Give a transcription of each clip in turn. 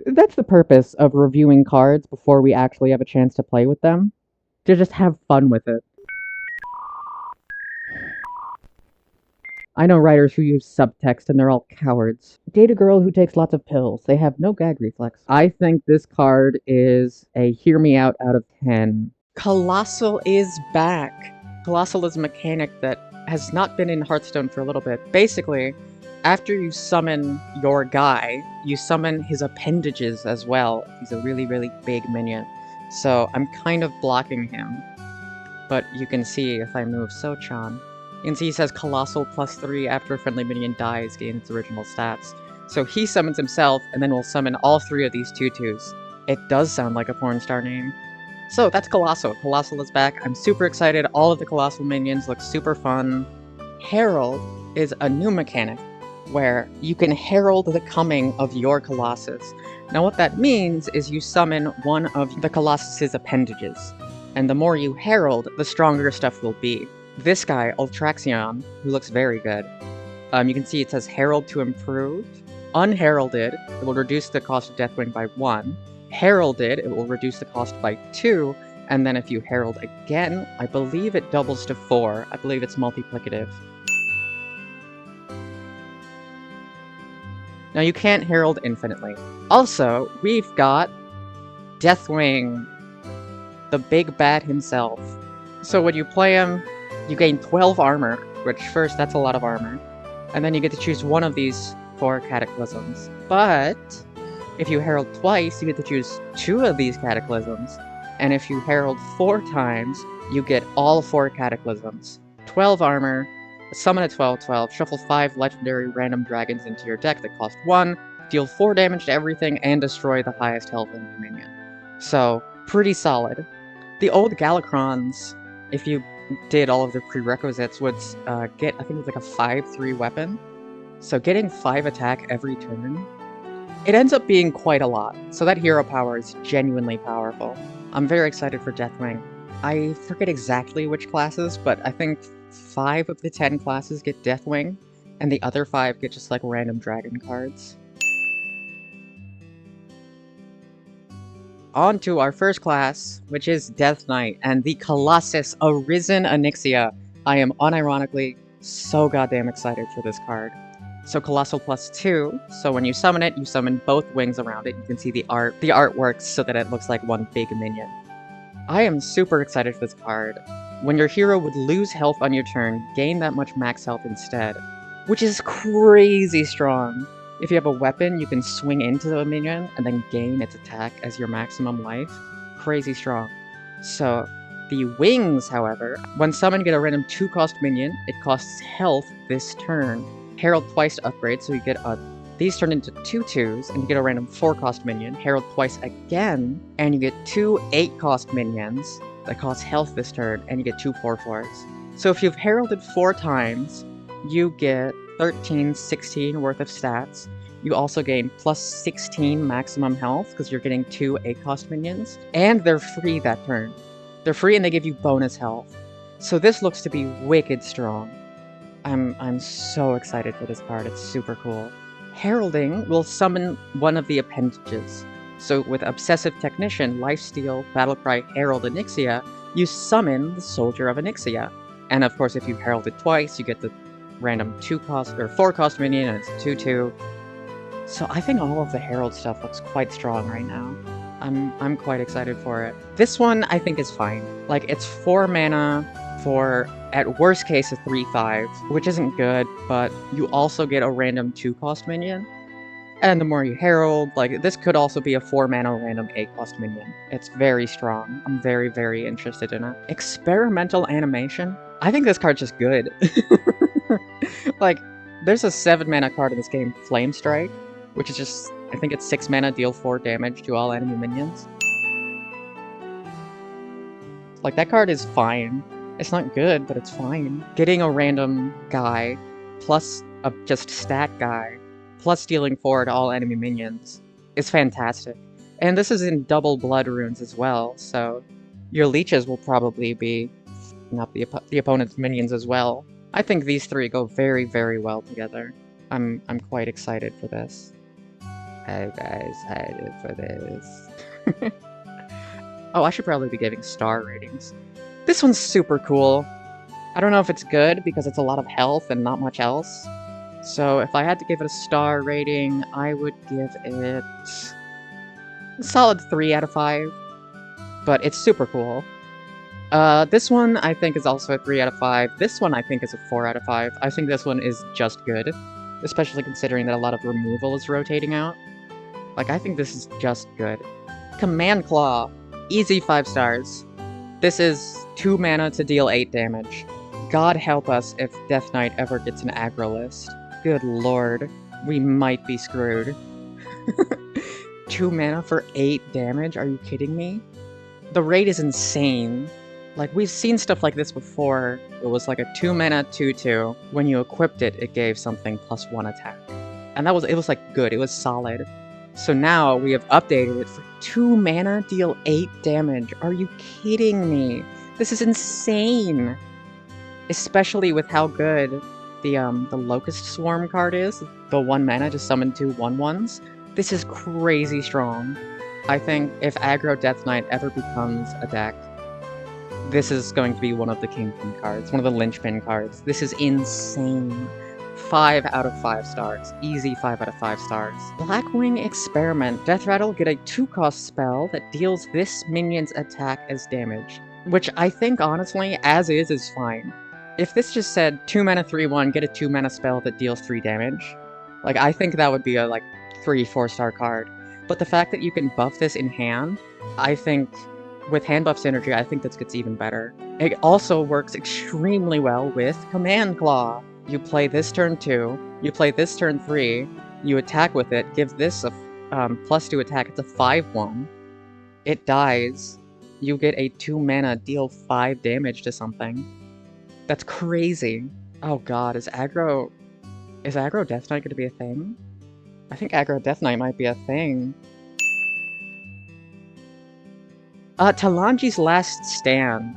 That's the purpose of reviewing cards before we actually have a chance to play with them. To just have fun with it. I know writers who use subtext and they're all cowards. Date a girl who takes lots of pills. They have no gag reflex. I think this card is a hear me out of 10. Colossal is back. Colossal is a mechanic that has not been in Hearthstone for a little bit. Basically, after you summon your guy, you summon his appendages as well. He's a really, really big minion. So I'm kind of blocking him. But you can see if I move Sochan. You can see he says Colossal +3 after a friendly minion dies, gain its original stats. So he summons himself, and then we'll summon all 3 of these tutus. It does sound like a porn star name. So that's Colossal. Colossal is back. I'm super excited. All of the Colossal minions look super fun. Herald is a new mechanic where you can herald the coming of your Colossus. Now what that means is you summon one of the Colossus's appendages, and the more you herald, the stronger stuff will be. This guy, Ultraxion, who looks very good, you can see it says Herald to improve. Unheralded, it will reduce the cost of Deathwing by 1. Heralded, it will reduce the cost by 2. And then if you herald again, I believe it doubles to 4. I believe it's multiplicative. Now you can't herald infinitely. Also, we've got Deathwing, the big bad himself. So when you play him, you gain 12 armor, which first, that's a lot of armor. And then you get to choose one of these 4 Cataclysms. But if you herald twice, you get to choose 2 of these Cataclysms. And if you herald 4 times, you get all 4 Cataclysms. 12 armor, summon a 12/12, shuffle 5 legendary random dragons into your deck that cost 1, deal 4 damage to everything, and destroy the highest health in your minion. So, pretty solid. The old Galacrons, if you did all of the prerequisites, would get, I think it's like a 5/3 weapon. So getting 5 attack every turn, it ends up being quite a lot. So that hero power is genuinely powerful. I'm very excited for Deathwing. I forget exactly which classes, but I think 5 of the 10 classes get Deathwing, and the other 5 get just like random dragon cards. On to our first class, which is Death Knight, and the Colossus Arisen Onyxia. I am unironically so goddamn excited for this card. So Colossal +2, so when you summon it, you summon both wings around it. You can see the art. The art works so that it looks like one big minion. I am super excited for this card. When your hero would lose health on your turn, gain that much max health instead, which is crazy strong. If you have a weapon, you can swing into the minion and then gain its attack as your maximum life. Crazy strong. So, the wings, however, when summoned, get a random 2-cost minion. It costs health this turn. Herald twice to upgrade, so you get these turn into 2/2s, and you get a random 4-cost minion. Herald twice again, and you get 2 8-cost minions that cost health this turn, and you get 2 4/4s. So if you've heralded 4 times, you get 13, 16 worth of stats. You also gain +16 maximum health, because you're getting 2 8-cost minions, and they're free that turn. They're free and they give you bonus health. So this looks to be wicked strong. I'm so excited for this card, it's super cool. Heralding will summon one of the appendages. So with Obsessive Technician, Lifesteal, Battlecry, Herald, Onyxia, you summon the Soldier of Onyxia. And of course, if you heralded twice, you get the random 2-cost or 4-cost minion, and it's 2/2. So I think all of the Herald stuff looks quite strong right now. I'm quite excited for it. This one I think is fine. Like, it's 4 mana for, at worst case, a 3/5, which isn't good, but you also get a random 2-cost minion. And the more you herald, like, this could also be a 4 mana random 8-cost minion. It's very strong. I'm very, very interested in it. Experimental animation? I think this card's just good. Like, there's a 7 mana card in this game, Flame Strike, which is just, I think it's 6 mana, deal 4 damage to all enemy minions. Like, that card is fine. It's not good, but it's fine. Getting a random guy, plus a just stat guy, plus dealing 4 to all enemy minions, is fantastic. And this is in double blood runes as well, so your leeches will probably be not the opponent's minions as well. I think these 3 go very, very well together. I'm quite excited for this. I guys excited for this. Oh, I should probably be giving star ratings. This one's super cool. I don't know if it's good because it's a lot of health and not much else. So if I had to give it a star rating, I would give it a solid 3 out of 5. But it's super cool. This one I think is also a 3 out of 5. This one I think is a 4 out of 5. I think this one is just good. Especially considering that a lot of removal is rotating out. Like, I think this is just good. Command Claw. Easy 5 stars. This is 2 mana to deal 8 damage. God help us if Death Knight ever gets an aggro list. Good lord. We might be screwed. 2 mana for 8 damage? Are you kidding me? The rate is insane. Like, we've seen stuff like this before. It was like a 2 mana 2/2. When you equipped it, it gave something +1 attack. And it was like good, it was solid. So now we have updated it for 2 mana, deal 8 damage. Are you kidding me? This is insane! Especially with how good the Locust Swarm card is. The 1 mana, just summon 2 1/1s. This is crazy strong. I think if aggro Death Knight ever becomes a deck, this is going to be one of the Kingpin cards, one of the Linchpin cards. This is insane. 5 out of 5 stars. Easy 5 out of 5 stars. Blackwing Experiment. Death Rattle, get a 2-cost spell that deals this minion's attack as damage. Which I think, honestly, as is fine. If this just said 2 mana 3/1, get a 2 mana spell that deals 3 damage, like, I think that would be a, like, 3-4 star card. But the fact that you can buff this in hand, I think, with hand buff synergy, I think this gets even better. It also works extremely well with Command Claw. You play this turn 2, you play this turn 3, you attack with it, give this a +2 attack, it's a 5/1. It dies, you get a 2 mana, deal 5 damage to something. That's crazy. Oh god, is aggro Death Knight gonna be a thing? I think aggro Death Knight might be a thing. Talanji's Last Stand.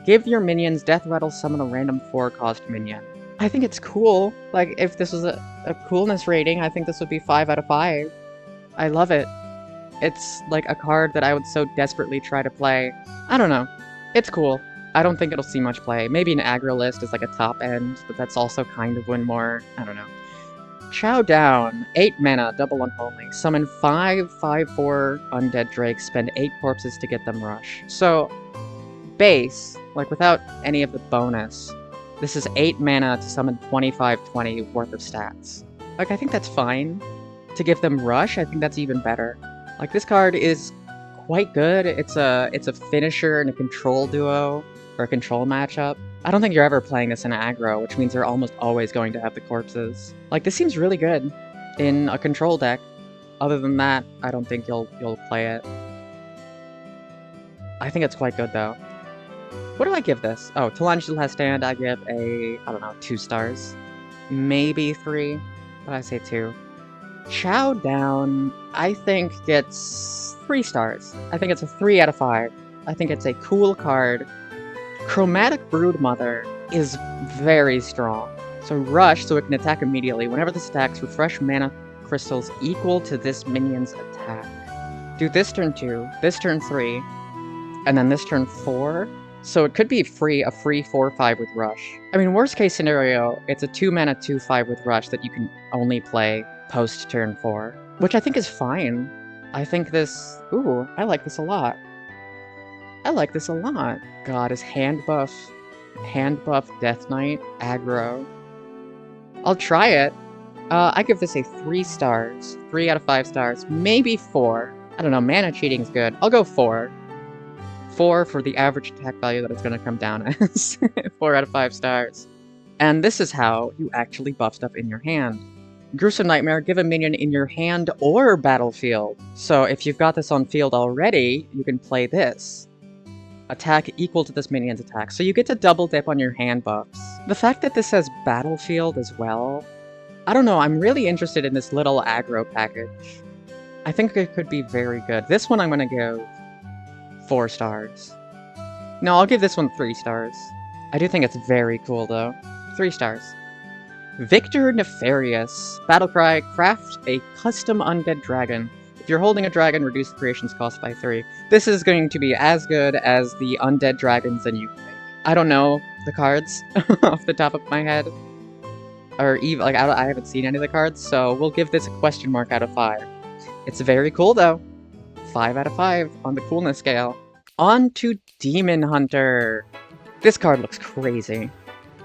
Give your minions Death Rattle, summon a random 4-cost minion. I think it's cool. Like, if this was a coolness rating, I think this would be 5 out of 5. I love it. It's like a card that I would so desperately try to play. I don't know. It's cool. I don't think it'll see much play. Maybe an aggro list is like a top end, but that's also kind of when more... I don't know. Chow Down. 8 mana, double unholy. Summon 5 5/4 undead drakes, spend 8 corpses to get them rush. So, base, like without any of the bonus, this is 8 mana to summon 25/20 worth of stats. Like, I think that's fine. To give them rush, I think that's even better. Like, this card is quite good. It's a finisher in a control duo, or a control matchup. I don't think you're ever playing this in aggro, which means you're almost always going to have the corpses. Like, this seems really good in a control deck. Other than that, I don't think you'll play it. I think it's quite good, though. What do I give this? Oh, Talanji's Last Stand, I give a, I don't know, 2 stars. Maybe 3, but I say 2. Chow Down, I think gets 3 stars. I think it's a 3 out of 5. I think it's a cool card. Chromatic Broodmother is very strong. So Rush, so it can attack immediately. Whenever this attacks, refresh mana crystals equal to this minion's attack. Do this turn 2, this turn 3, and then this turn 4. So it could be a free 4/5 with Rush. I mean, worst case scenario, it's a 2 mana 2/5 with Rush that you can only play post turn 4. Which I think is fine. I think this... Ooh, I like this a lot. I like this a lot. God, is hand buff Death Knight aggro? I'll try it. I give this a 3 stars. 3 out of 5 stars. Maybe 4. I don't know, mana cheating's good. I'll go 4. 4 for the average attack value that it's going to come down as. 4 out of 5 stars. And this is how you actually buff stuff in your hand. Gruesome Nightmare, give a minion in your hand or battlefield. So if you've got this on field already, you can play this. Attack equal to this minion's attack, so you get to double dip on your hand buffs. The fact that this says battlefield as well, I don't know, I'm really interested in this little aggro package. I think it could be very good. This one I'm gonna give 4 stars. No, I'll give this one 3 stars. I do think it's very cool though. 3 stars. Victor Nefarious. Battlecry, craft a custom undead dragon. If you're holding a dragon, reduce the creation's cost by 3. This is going to be as good as the undead dragons that you can make. I don't know the cards off the top of my head. Or even, like, I haven't seen any of the cards, so we'll give this a question mark out of 5. It's very cool, though. 5 out of 5 on the coolness scale. On to Demon Hunter. This card looks crazy.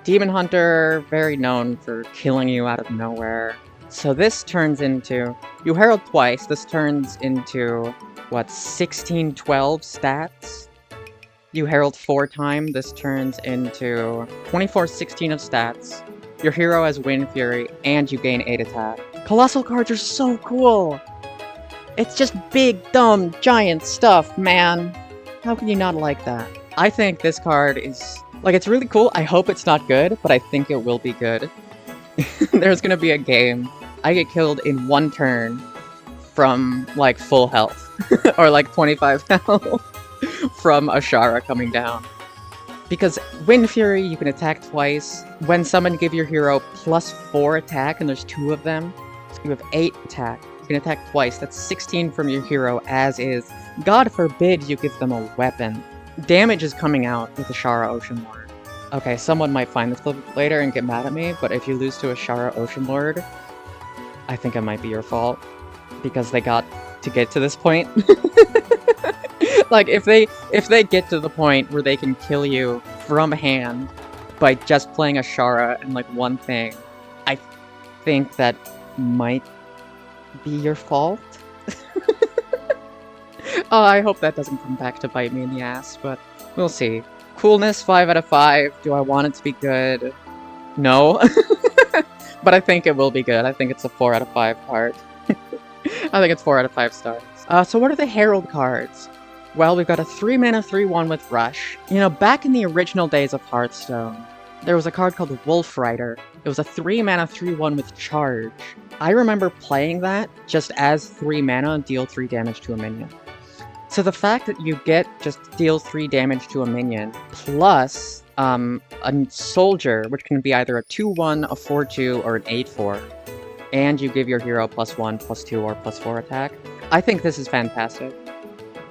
Demon Hunter, very known for killing you out of nowhere. So this turns into... You herald twice, this turns into, what, 1612 stats? You herald 4 times, this turns into 2416 of stats. Your hero has Wind Fury, and you gain 8 attack. Colossal cards are so cool! It's just big, dumb, giant stuff, man! How can you not like that? I think this card is... Like, it's really cool. I hope it's not good, but I think it will be good. There's gonna be a game. I get killed in 1 turn from, like, full health. Or, like, 25 health from Ashara coming down. Because Wind Fury, you can attack twice. When summoned, give your hero +4 attack, and there's 2 of them. So you have 8 attack. You can attack twice. That's 16 from your hero, as is. God forbid you give them a weapon. Damage is coming out with Ashara Ocean Lord. Okay, someone might find this clip later and get mad at me, but if you lose to Ashara Ocean Lord, I think it might be your fault. Because they got to get to this point. Like, if they get to the point where they can kill you from hand by just playing Ashara and, like, 1 thing, I think that might be your fault. Oh, I hope that doesn't come back to bite me in the ass, but we'll see. Coolness, 5 out of 5. Do I want it to be good? No. But I think it will be good. I think it's a 4 out of 5 card. I think it's 4 out of 5 stars. So what are the Herald cards? Well, we've got a 3-mana 3-1 with Rush. You know, back in the original days of Hearthstone, there was a card called Wolf Rider. It was a 3-mana 3-1 with Charge. I remember playing that just as 3 mana, deal 3 damage to a minion. So the fact that you get just deal 3 damage to a minion, plus a soldier, which can be either a 2-1, a 4-2, or an 8-4, and you give your hero +1, +2, or +4 attack, I think this is fantastic.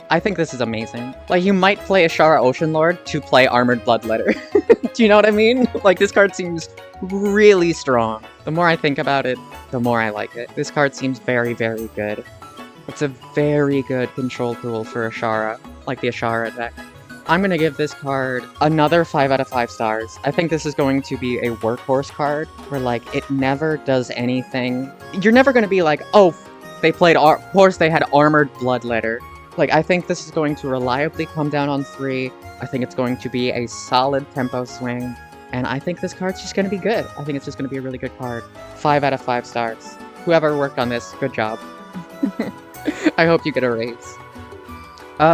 I think this is amazing. Like, you might play Ashara Ocean Lord to play Armored Bloodletter. Do you know what I mean? Like, this card seems really strong. The more I think about it, the more I like it. This card seems very, very good. It's a very good control tool for Ashara, like the Ashara deck. I'm gonna give this card another 5 out of 5 stars. I think this is going to be a workhorse card, where, like, it never does anything. You're never gonna be like, oh, they played of course they had Armored Bloodletter. Like, I think this is going to reliably come down on 3. I think it's going to be a solid tempo swing. And I think this card's just going to be good. I think it's just going to be a really good card. 5 out of 5 stars. Whoever worked on this, good job. I hope you get a raise.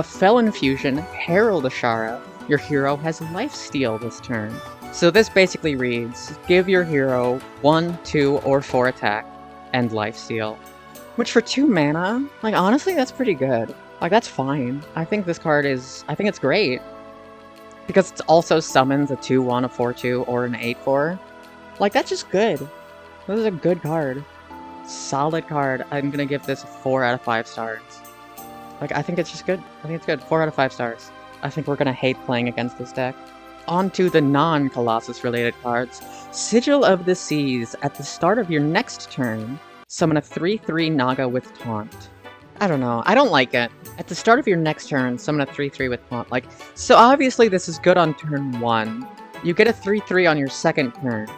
Felon Fusion, Herald Ashara. Your hero has lifesteal this turn. So this basically reads, give your hero 1, 2, or 4 attack, and lifesteal. Which for 2 mana, like, honestly, that's pretty good. Like, that's fine. I think this card is... I think it's great. Because it also summons a 2-1, a 4-2, or an 8-4. Like, that's just good. This is a good card. Solid card. I'm gonna give this 4 out of 5 stars. Like, I think it's just good. I think it's good. 4 out of 5 stars. I think we're gonna hate playing against this deck. On to the non-Colossus related cards. Sigil of the Seas. At the start of your next turn, summon a 3-3 Naga with Taunt. I don't know. I don't like it. At the start of your next turn, summon a 3-3 with Taunt. Like, so obviously this is good on turn 1. You get a 3-3 on your second turn,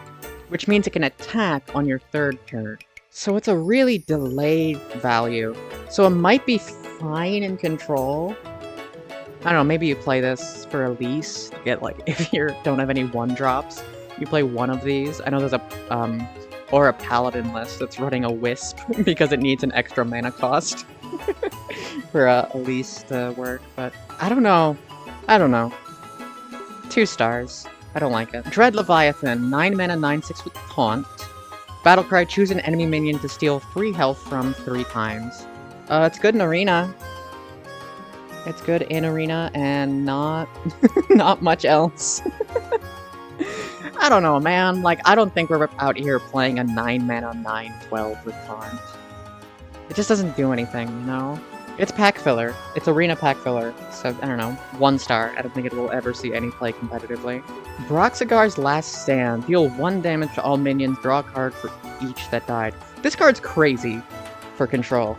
which means it can attack on your third turn. So it's a really delayed value. So it might be fine in control. I don't know, maybe you play this for Elise to get, like, if you don't have any 1-drops, you play one of these. I know there's a, or a Paladin list that's running a Wisp because it needs an extra mana cost. For Elise to work, but I don't know. I don't know. 2 stars. I don't like it. Dread Leviathan, 9 mana, 9/6 with Taunt. Battlecry, choose an enemy minion to steal 3 health from 3 times. It's good in Arena. It's good in Arena and not not much else. I don't know, man. Like, I don't think we're out here playing a 9-mana 9/12 with Taunt. It just doesn't do anything, you know? It's pack filler. It's arena pack filler. So, I don't know. 1 star. I don't think it will ever see any play competitively. Broxigar's Last Stand. Deal 1 damage to all minions. Draw a card for each that died. This card's crazy for control.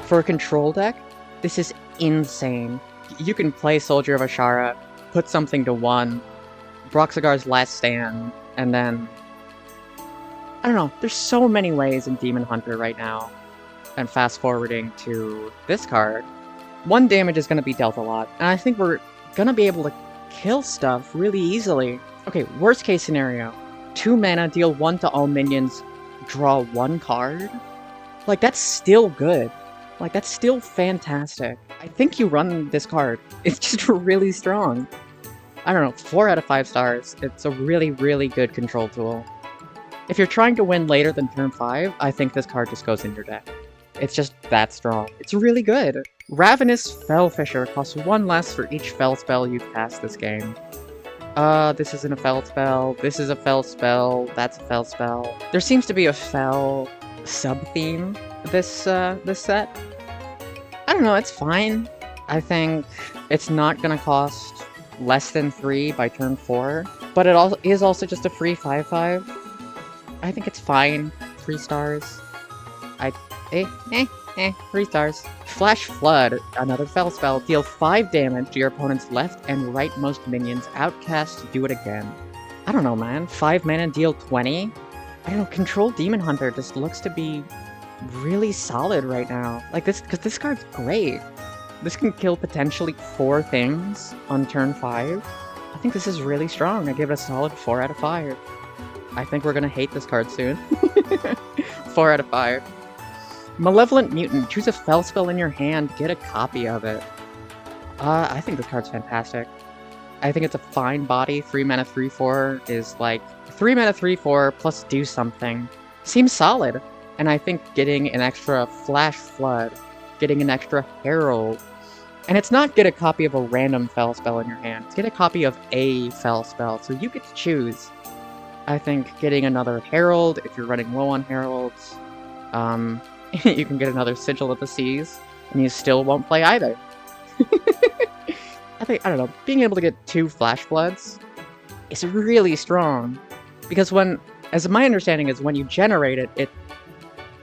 For a control deck, this is insane. You can play Soldier of Ashara, put something to 1, Broxigar's Last Stand, and then... I don't know, there's so many ways in Demon Hunter right now. And fast forwarding to this card, 1 damage is going to be dealt a lot, and I think we're going to be able to kill stuff really easily. Okay, worst case scenario, 2 mana, deal 1 to all minions, draw 1 card? Like, that's still good. Like, that's still fantastic. I think you run this card. It's just really strong. I don't know, 4 out of 5 stars. It's a really, really good control tool. If you're trying to win later than turn 5, I think this card just goes in your deck. It's just that strong. It's really good. Ravenous Fellfisher costs 1 less for each Fell spell you've cast this game. This isn't a Fell spell, this is a Fell spell, that's a Fell spell. There seems to be a Fell sub-theme this set. I don't know, it's fine. I think it's not gonna cost less than 3 by turn 4, but it is also just a free 5/5. I think it's fine. 3 stars. 3 stars. Flash Flood, another Fell spell. Deal 5 damage to your opponent's left and rightmost minions. Outcast, do it again. I don't know, man. 5 mana, deal 20? I don't know, Control Demon Hunter just looks to be really solid right now. Like, because this card's great. This can kill potentially 4 things on turn 5. I think this is really strong. I give it a solid 4 out of 5. I think we're gonna hate this card soon. 4 out of 5. Malevolent Mutant. Choose a Fell spell in your hand, get a copy of it. I think this card's fantastic. I think it's a fine body. 3 mana 3/4 is like 3 mana 3/4 plus do something. Seems solid. And I think getting an extra Flash Flood, getting an extra Herald, and it's not get a copy of a random Fell spell in your hand, it's get a copy of a Fell spell, so you get to choose. I think getting another Herald, if you're running low on Heralds, you can get another Sigil of the Seas, and you still won't play either. I don't know, being able to get 2 Flash Floods is really strong. Because as my understanding is, when you generate it,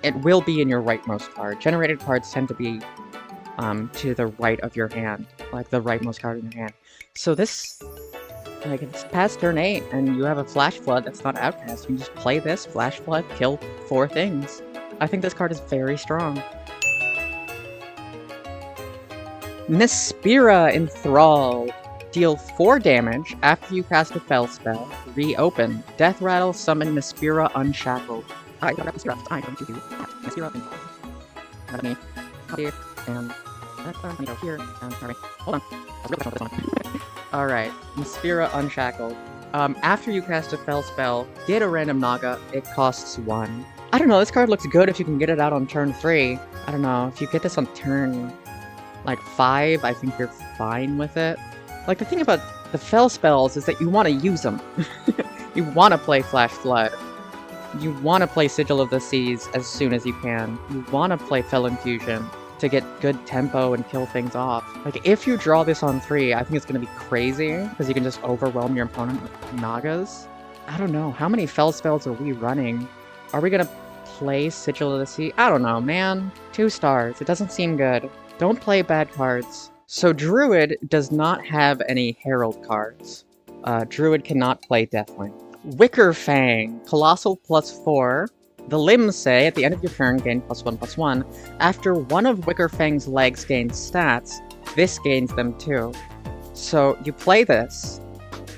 it will be in your rightmost card. Generated cards tend to be to the right of your hand, like the rightmost card in your hand. So this, like, it's past turn 8, and you have a Flash Flood that's not Outcast. You can just play this, Flash Flood, kill 4 things. I think this card is very strong. Nispira Enthrall. Deal 4 damage after you cast a Fell spell. Reopen. Death Rattle, summon Nispira Unshackled. I got Nispira. I'm going to do Nispira Enthrall. Let me copy here, and let me go here, and sorry. Hold on. I was really this one. Alright, Nispira Unshackled. After you cast a Fell spell, get a random Naga, it costs 1. I don't know, this card looks good if you can get it out on turn 3. I don't know, if you get this on turn, like, 5, I think you're fine with it. Like, the thing about the Fell spells is that you want to use them. You want to play Flash Flood. You want to play Sigil of the Seas as soon as you can. You want to play Fell Infusion to get good tempo and kill things off. Like, if you draw this on 3, I think it's going to be crazy, because you can just overwhelm your opponent with Nagas. I don't know, how many Fell spells are we running? Are we going to play Sigil of the Sea? I don't know, man. 2 stars. It doesn't seem good. Don't play bad cards. So Druid does not have any Herald cards. Druid cannot play Deathlink. Wicker Fang. Colossal +4. The limbs say, at the end of your turn, gain +1/+1. After one of Wicker Fang's legs gains stats, this gains them too. So you play this,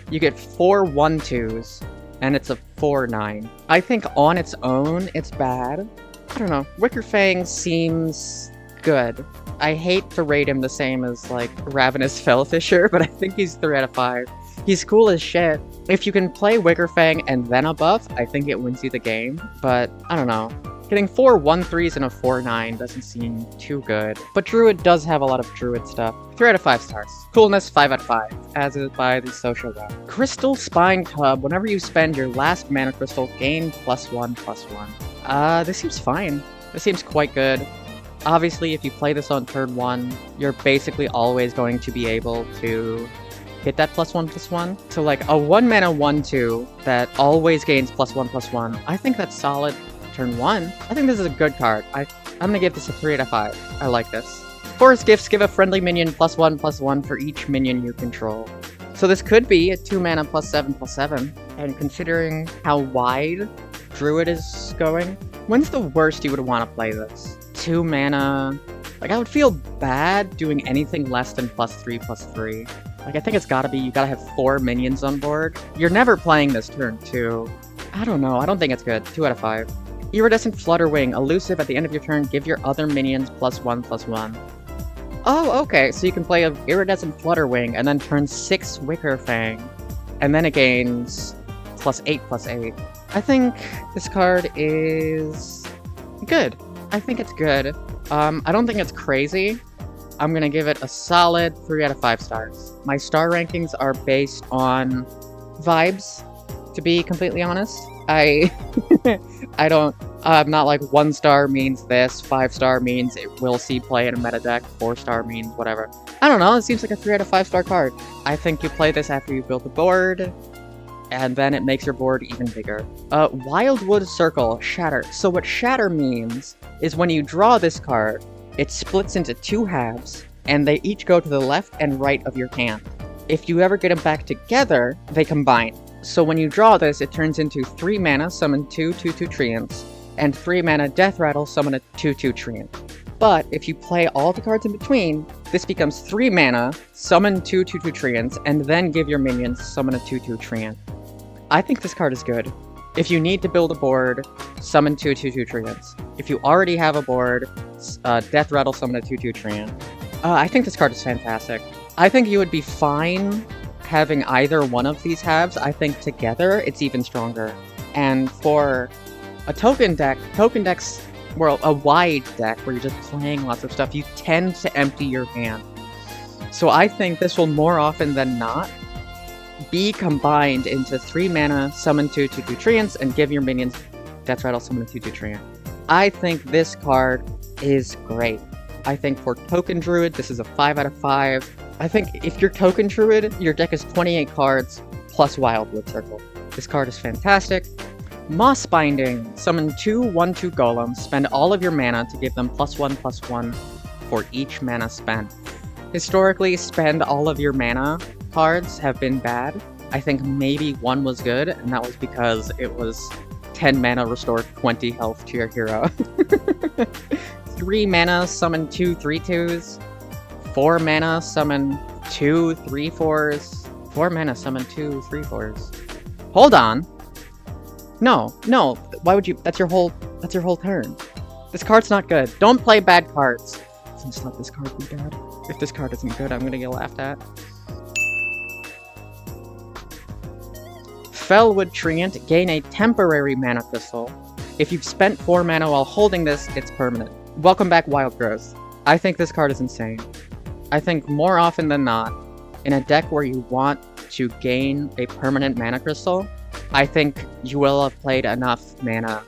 you get 4 1/2s, and it's a 4/9. I think on its own, it's bad. I don't know, Wicker Fang seems good. I hate to rate him the same as, like, Ravenous Fellfisher, but I think he's 3 out of 5. He's cool as shit. If you can play Wicker Fang and then a buff, I think it wins you the game, but I don't know. Getting 4 1/3s and a 4/9 doesn't seem too good, but Druid does have a lot of Druid stuff. 3 out of 5 stars. Coolness 5 out of 5, as is by the Sotia-VA. Crystal Spine Cub. Whenever you spend your last mana crystal, gain +1/+1. This seems fine. This seems quite good. Obviously, if you play this on turn 1, you're basically always going to be able to hit that +1/+1. So like a 1 mana 1/2 that always gains +1/+1. I think that's solid. Turn 1. I think this is a good card. I'm gonna give this a 3 out of 5. I like this. Forest Gifts give a friendly minion +1/+1 for each minion you control. So this could be a 2 mana +7/+7. And considering how wide Druid is going, when's the worst you would want to play this? 2 mana... Like, I would feel bad doing anything less than +3/+3. Like, I think it's gotta be, you gotta have 4 minions on board. You're never playing this turn 2. I don't know, I don't think it's good. 2 out of 5. Iridescent Flutterwing, elusive at the end of your turn, give your other minions +1/+1. Oh, okay, so you can play an Iridescent Flutterwing and then turn 6 Wicker Fang, and then it gains +8/+8. I think this card is good. I think it's good. I don't think it's crazy. I'm gonna give it a solid 3 out of 5 stars. My star rankings are based on vibes, to be completely honest. I don't, not like 1 star means this, 5 star means it will see play in a meta deck, 4 star means whatever. I don't know, it seems like a 3 out of 5 star card. I think you play this after you build the board, and then it makes your board even bigger. Wildwood Circle, Shatter. So what Shatter means is when you draw this card, it splits into 2 halves, and they each go to the left and right of your hand. If you ever get them back together, they combine. So when you draw this, it turns into 3 mana, summon 2 2/2 Treants, and 3 mana Death Rattle, summon a 2/2 Treant. But if you play all the cards in between, this becomes 3 mana, summon 2 2/2 Treants, and then give your minions summon a 2/2 Treant. I think this card is good. If you need to build a board, summon 2 2/2 Treants. If you already have a board, Death Rattle, summon a 2/2 Treant. I think this card is fantastic. I think you would be fine having either one of these halves. I think together, it's even stronger. And for a token decks, well, a wide deck where you're just playing lots of stuff, you tend to empty your hand. So I think this will more often than not be combined into 3 mana, summon 2 2/2 Treants, and give your minions Death Rattle, summon a 2/2 Treant. I think this card is great. I think for Token Druid, this is a 5 out of 5. I think if you're Token Druid, your deck is 28 cards plus Wildwood Circle. This card is fantastic. Moss Binding. Summon 2 1/2 golems, spend all of your mana to give them +1/+1 for each mana spent. Historically, spend all of your mana cards have been bad. I think maybe 1 was good, and that was because it was 10 mana, restore 20 health to your hero. 3 mana, summon 2 3/2s. 4 mana, summon 2 3/4s. 4 mana, summon 2 3/4s. Hold on. No, why would you? That's your whole turn. This card's not good. Don't play bad cards. So just let this card be bad. If this card isn't good, I'm gonna get laughed at. Fellwood Treant, gain a temporary mana crystal. If you've spent 4 mana while holding this, it's permanent. Welcome back, Wild Growth. I think this card is insane. I think more often than not, in a deck where you want to gain a permanent mana crystal, I think you will have played enough mana.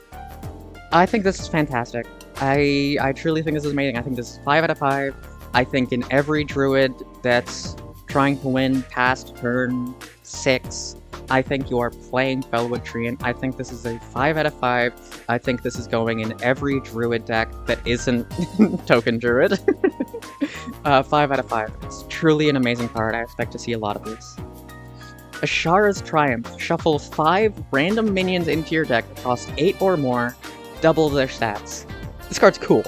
I think this is fantastic. I truly think this is amazing. I think this is 5 out of 5. I think in every druid that's trying to win past turn 6, I think you are playing Fellwood Treant. I think this is a 5 out of 5. I think this is going in every druid deck that isn't Token Druid. 5 out of 5. It's truly an amazing card. I expect to see a lot of this. Ashara's Triumph. Shuffle 5 random minions into your deck that cost 8 or more, double their stats. This card's cool.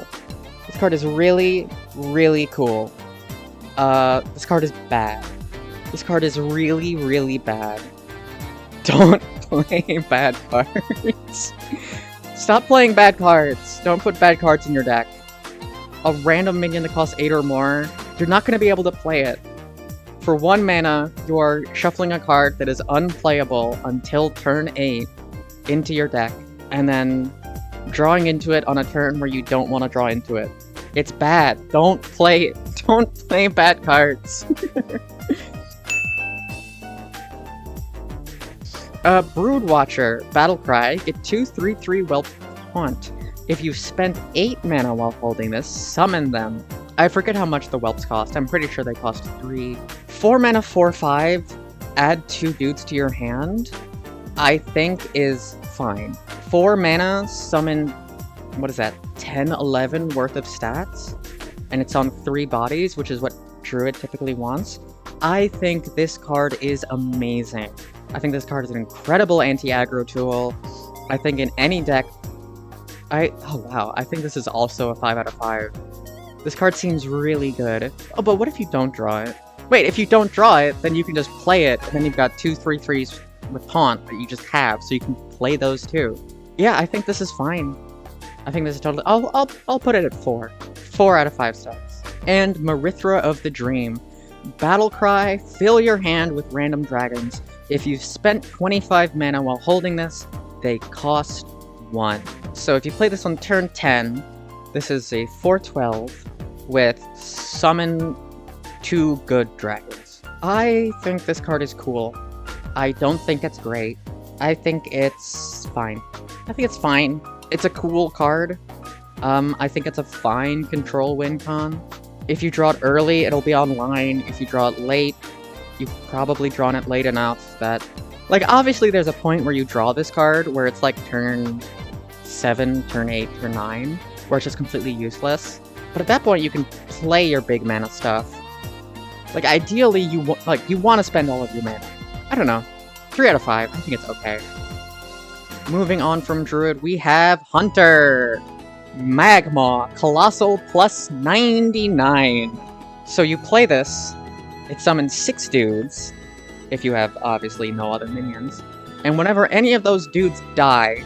This card is really, really cool. This card is bad. This card is really, really bad. Don't play bad cards. Stop playing bad cards. Don't put bad cards in your deck. A random minion that costs 8 or more, you're not going to be able to play it. For 1 mana, you are shuffling a card that is unplayable until turn 8 into your deck, and then drawing into it on a turn where you don't want to draw into it. It's bad. Don't play bad cards. Broodwatcher, Battlecry, get 2/3/3 Whelp Taunt. If you've spent 8 mana while holding this, summon them. I forget how much the whelps cost. I'm pretty sure they cost 3. 4 mana 4/5, add 2 dudes to your hand, I think is fine. 4 mana, summon, what is that, 10, 11 worth of stats? And it's on 3 bodies, which is what Druid typically wants. I think this card is amazing. I think this card is an incredible anti-aggro tool. I think in any deck, oh wow, I think this is also a 5 out of 5. This card seems really good. Oh, but what if you don't draw it? Wait, if you don't draw it, then you can just play it, and then you've got 2/3/3s with Taunt that you just have, so you can play those too. Yeah, I think this is fine. I think this is totally... I'll put it at 4. 4 out of 5 stars. And Marithra of the Dream. Battlecry, fill your hand with random dragons. If you've spent 25 mana while holding this, they cost 1. So if you play this on turn 10, this is a 4/12 with summon 2 good dragons. I think this card is cool. I don't think it's great. I think it's fine. I think it's fine. It's a cool card. I think it's a fine control win con. If you draw it early, it'll be online. If you draw it late, you've probably drawn it late enough that... Like, obviously there's a point where you draw this card where it's like turn 7, turn 8, turn 9, where it's just completely useless. But at that point, you can play your big mana stuff. Like, ideally, you want to spend all of your mana. I don't know. 3 out of 5. I think it's okay. Moving on from Druid, we have Hunter! Magma, Colossal plus 99. So you play this, it summons 6 dudes, if you have, obviously, no other minions. And whenever any of those dudes die,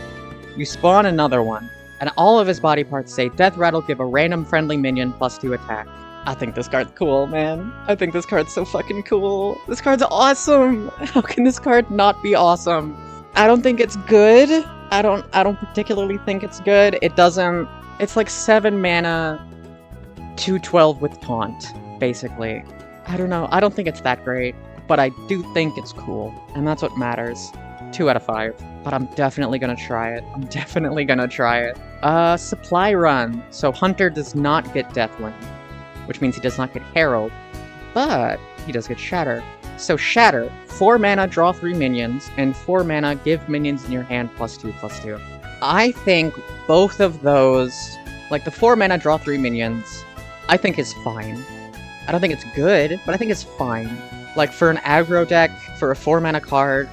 you spawn another one, and all of his body parts say, Death Rattle, give a random friendly minion +2 attack. I think this card's cool, man. I think this card's so fucking cool. This card's awesome! How can this card not be awesome? I don't think it's good. I don't particularly think it's good. It doesn't... It's like 7 mana, 2/12 with Taunt, basically. I don't know. I don't think it's that great, but I do think it's cool, and that's what matters. 2 out of 5. But I'm definitely gonna try it. I'm definitely gonna try it. Supply Run. So Hunter does not get Deathwing, which means he does not get Herald, but he does get Shatter. So Shatter, 4 mana, draw 3 minions, and 4 mana, give minions in your hand +2/+2. I think both of those, like the 4 mana, draw 3 minions, I think is fine. I don't think it's good, but I think it's fine. Like for an aggro deck, for a 4 mana card,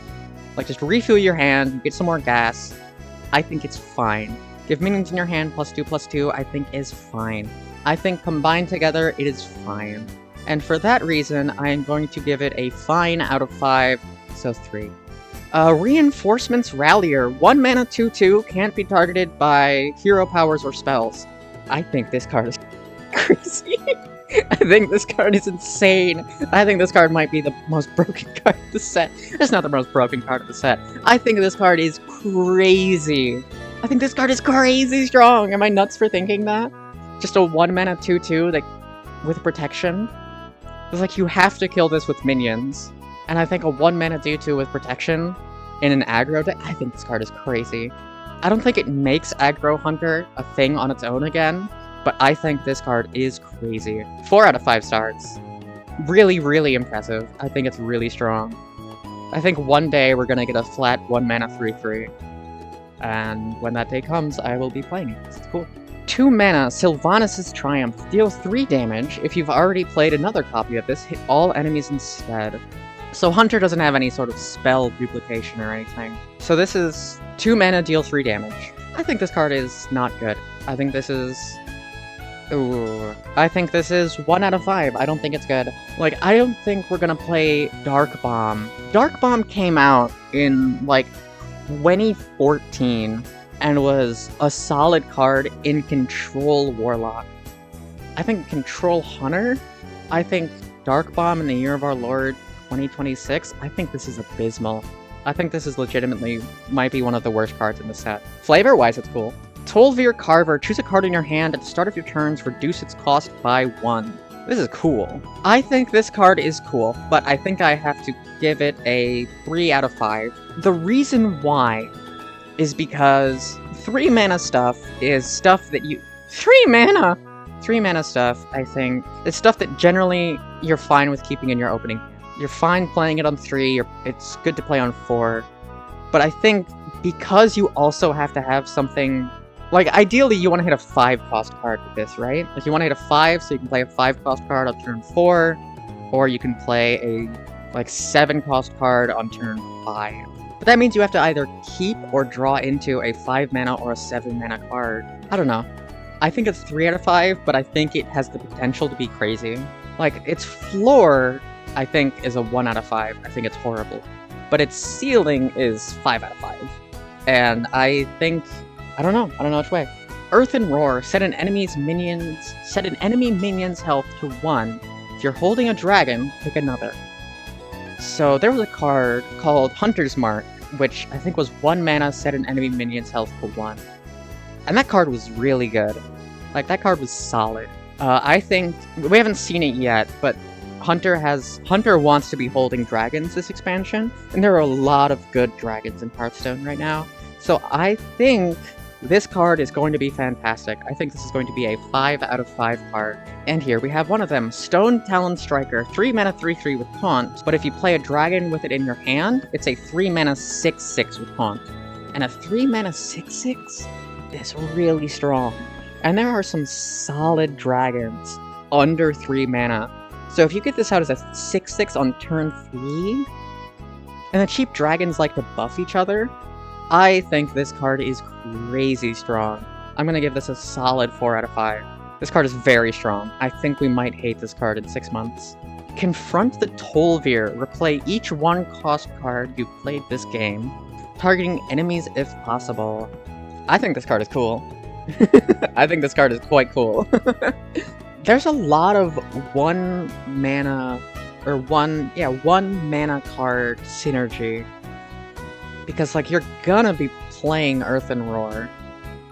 like just refill your hand, get some more gas, I think it's fine. Give minions in your hand +2/+2, I think is fine. I think combined together, it is fine. And for that reason, I am going to give it a fine out of 5, so 3. Reinforcements Rallier. 1 mana 2/2, can't be targeted by hero powers or spells. I think this card is crazy. I think this card is insane. I think this card might be the most broken card of the set. It's not the most broken card of the set. I think this card is crazy. I think this card is crazy strong. Am I nuts for thinking that? Just a 1 mana 2/2 that with protection. It's like you have to kill this with minions. And I think a 1 mana 2/2 with protection in an aggro deck, I think this card is crazy. I don't think it makes Aggro Hunter a thing on its own again, but I think this card is crazy. 4 out of 5 stars. Really, really impressive. I think it's really strong. I think one day we're gonna get a flat 1 mana 3/3. And when that day comes, I will be playing it. It's cool. 2 mana, Sylvanas' Triumph. Deal 3 damage. If you've already played another copy of this, hit all enemies instead. So Hunter doesn't have any sort of spell duplication or anything. So this is 2 mana, deal 3 damage. I think this card is not good. I think this is... Ooh. I think this is 1 out of 5. I don't think it's good. Like, I don't think we're gonna play Dark Bomb. Dark Bomb came out in, like, 2014 and was a solid card in Control Warlock. I think Control Hunter? I think Dark Bomb in the Year of Our Lord 2026? I think this is abysmal. I think this is legitimately might be one of the worst cards in the set. Flavor-wise, it's cool. Tolvir Carver, choose a card in your hand at the start of your turns, reduce its cost by 1. This is cool. I think this card is cool, but I think I have to give it a 3 out of 5. The reason why is because 3 mana stuff is stuff that you... 3 mana! 3 mana stuff, I think, is stuff that generally you're fine with keeping in your opening hand. You're fine playing it on 3, it's good to play on 4, but I think because you also have to have something... Like, ideally, you want to hit a 5-cost card with this, right? Like, you want to hit a 5, so you can play a 5-cost card on turn 4, or you can play a, 7-cost card on turn 5. But that means you have to either keep or draw into a 5-mana or a 7-mana card. I don't know. I think it's 3 out of 5, but I think it has the potential to be crazy. Like, its floor, I think, is a 1 out of 5. I think it's horrible. But its ceiling is 5 out of 5. And I think... I don't know which way. Earth and Roar, set an enemy minion's health to 1. If you're holding a dragon, pick another. So there was a card called Hunter's Mark, which I think was 1 mana, set an enemy minion's health to 1. And that card was really good. Like, that card was solid. I think, we haven't seen it yet, but Hunter wants to be holding dragons this expansion, and there are a lot of good dragons in Hearthstone right now. So I think this card is going to be fantastic. I think this is going to be a 5 out of 5 card. And here we have one of them, Stone Talon Striker, 3 mana 3/3 with Taunt, but if you play a dragon with it in your hand, it's a 3 mana 6/6 with Taunt. And a 3 mana 6/6 is really strong. And there are some solid dragons under 3 mana. So if you get this out as a 6/6 on turn 3, and the cheap dragons like to buff each other, I think this card is crazy strong. I'm gonna give this a solid 4 out of 5. This card is very strong. I think we might hate this card in 6 months. Confront the Tolvir. Replay each 1-cost card you played this game, targeting enemies if possible. I think this card is cool. I think this card is quite cool. There's a lot of 1 mana card synergy. Because, like, you're gonna be playing Earth and Roar.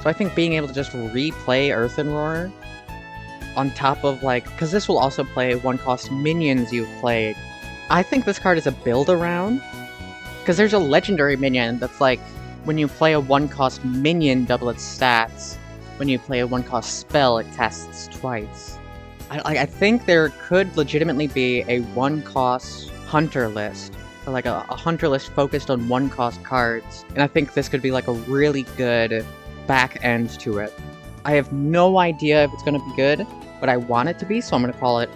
So I think being able to just replay Earth and Roar on top of, like... Because this will also play 1-cost minions you've played. I think this card is a build-around. Because there's a legendary minion that's, like, when you play a 1-cost minion, double its stats. When you play a 1-cost spell, it casts twice. I think there could legitimately be a 1-cost hunter list. Or like a hunter list focused on 1-cost cards, and I think this could be like a really good back end to it. I have no idea if it's going to be good, but I want it to be, so I'm going to call it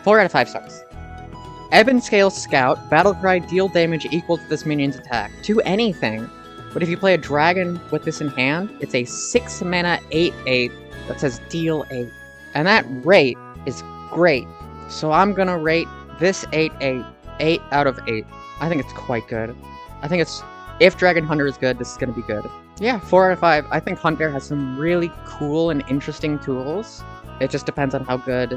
4 out of 5 stars. Ebon Scale Scout, Battlecry, deal damage equal to this minion's attack, to anything. But if you play a dragon with this in hand, it's a 6 mana 8/8 that says deal 8. And that rate is great, so I'm going to rate this 8/8 8 out of 8. I think it's quite good. I think it's... If Dragon Hunter is good, this is going to be good. Yeah, 4 out of 5. I think Hunter has some really cool and interesting tools. It just depends on how good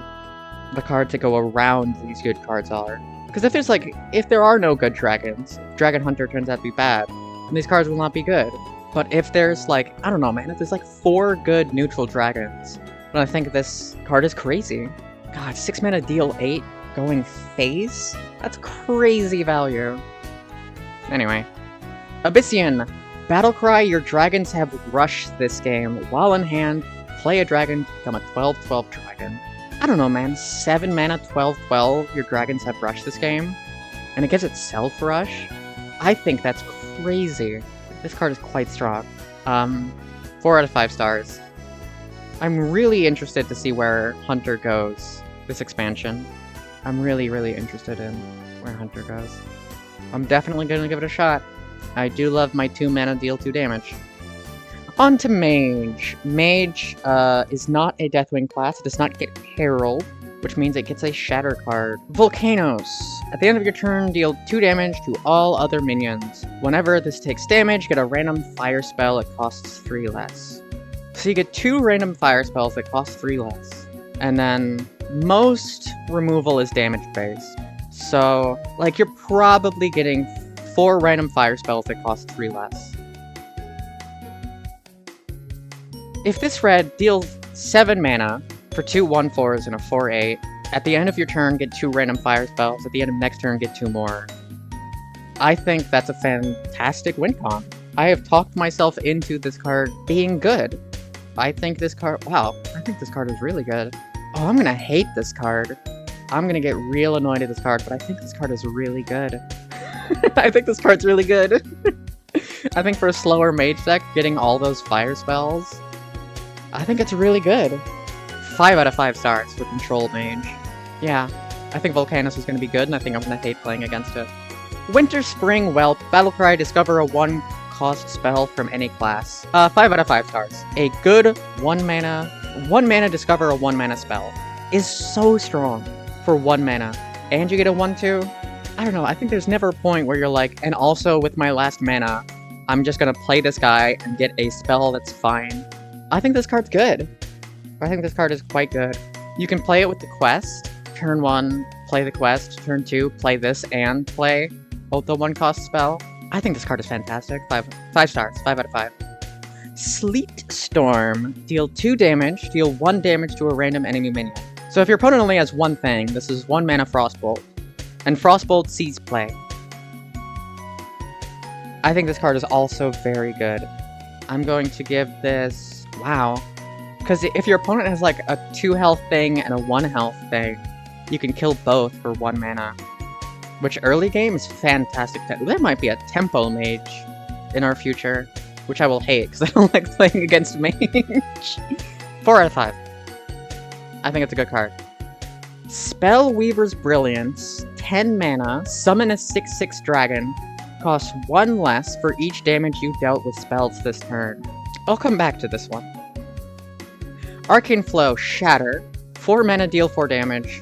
the cards that go around these good cards are. Because if there are no good dragons, Dragon Hunter turns out to be bad, and these cards will not be good. But if there's, like, I don't know, man, if there's, like, 4 good neutral dragons, then I think this card is crazy. God, 6 mana deal 8? Going phase? That's crazy value. Anyway. Abyssian. Battlecry, your dragons have Rush this game. While in hand, play a dragon to become a 12/12 dragon. I don't know, man. 7 mana 12/12, your dragons have Rush this game. And it gives itself Rush. I think that's crazy. This card is quite strong. 4 out of 5 stars. I'm really interested to see where Hunter goes this expansion. I'm really, really interested in where Hunter goes. I'm definitely going to give it a shot. I do love my 2 mana deal 2 damage. On to Mage. Mage is not a Deathwing class. It does not get Herald, which means it gets a Shatter card. Volcanoes. At the end of your turn, deal 2 damage to all other minions. Whenever this takes damage, get a random fire spell. It costs 3 less. So you get 2 random fire spells that cost 3 less. And then most removal is damage-based. So, like, you're probably getting 4 random fire spells that cost 3 less. If this red deals 7 mana for 2 1/4s and a 4/8, at the end of your turn get 2 random fire spells, at the end of next turn get 2 more. I think that's a fantastic win con. I have talked myself into this card being good. I think this card, wow, I think this card is really good. Oh, I'm gonna hate this card. I'm gonna get real annoyed at this card, but I think this card is really good. I think this card's really good. I think for a slower mage deck, getting all those fire spells, I think it's really good. 5 out of 5 stars for Control Mage. Yeah, I think Volcanus is going to be good, and I think I'm going to hate playing against it. Winter, Spring, Whelp, Battlecry, discover a 1-cost spell from any class. 5 out of 5 stars. A good 1 mana discover a 1 mana spell is so strong for 1 mana. And you get a 1/2? I don't know, I think there's never a point where you're like, and also with my last mana, I'm just going to play this guy and get a spell that's fine. I think this card's good. I think this card is quite good. You can play it with the quest. Turn 1, play the quest. Turn 2, play this and play both the 1-cost spell. I think this card is fantastic. 5 stars. 5 out of 5. Sleet Storm. Deal 2 damage. Deal 1 damage to a random enemy minion. So if your opponent only has one thing, this is 1 mana Frostbolt. And Frostbolt sees play. I think this card is also very good. I'm going to give this... Wow. Because if your opponent has like a 2 health thing and a 1 health thing, you can kill both for 1 mana. Which early game is fantastic. There might be a Tempo Mage in our future, which I will hate because I don't like playing against Mage. 4 out of 5. I think it's a good card. Spellweaver's Brilliance. 10 mana, summon a 6/6 dragon. Costs 1 less for each damage you dealt with spells this turn. I'll come back to this one. Arcane Flow, Shatter. 4 mana, deal 4 damage.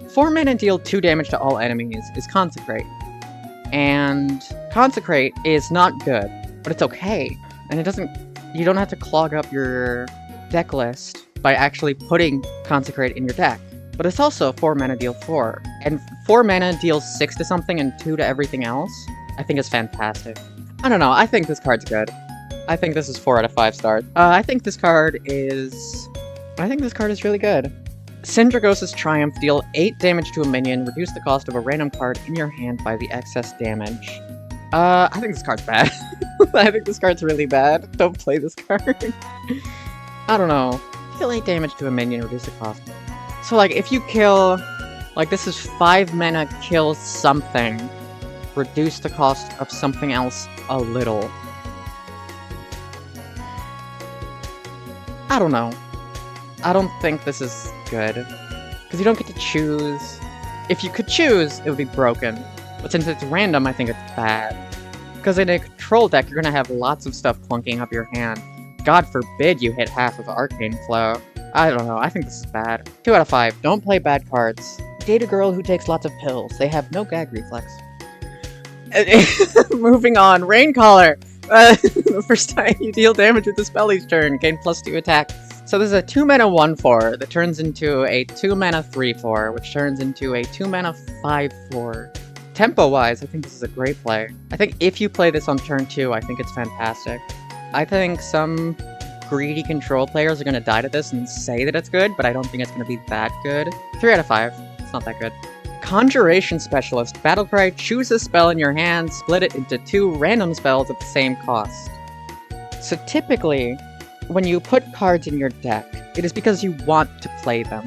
4 mana, deal 2 damage to all enemies is Consecrate. And Consecrate is not good, but it's okay. And it doesn't... You don't have to clog up your deck list by actually putting Consecrate in your deck. But it's also 4 mana, deal 4. And 4 mana deals 6 to something and 2 to everything else. I think is fantastic. I don't know, I think this card's good. I think this is 4 out of 5 stars. I think this card is really good. Syndragos' Triumph. Deal 8 damage to a minion. Reduce the cost of a random card in your hand by the excess damage. I think this card's bad. I think this card's really bad. Don't play this card. I don't know. Deal 8 damage to a minion. Reduce the cost. So, like, if you kill... Like, this is 5 mana, kill something. Reduce the cost of something else a little. I don't know. I don't think this is good. Because you don't get to choose. If you could choose, it would be broken. But since it's random, I think it's bad. Because in a control deck, you're gonna have lots of stuff clunking up your hand. God forbid you hit half of Arcane Flow. I don't know, I think this is bad. 2 out of 5. Don't play bad cards. Date a girl who takes lots of pills. They have no gag reflex. Moving on. Raincaller. The first time you deal damage with the spell each turn, gain +2 attack. So this is a 2 mana 1/4 that turns into a 2 mana 3/4, which turns into a 2 mana 5/4. Tempo-wise, I think this is a great play. I think if you play this on turn 2, I think it's fantastic. I think some greedy control players are going to die to this and say that it's good, but I don't think it's going to be that good. 3 out of 5. It's not that good. Conjuration Specialist. Battlecry. Choose a spell in your hand, split it into 2 random spells at the same cost. So typically, when you put cards in your deck, it is because you want to play them.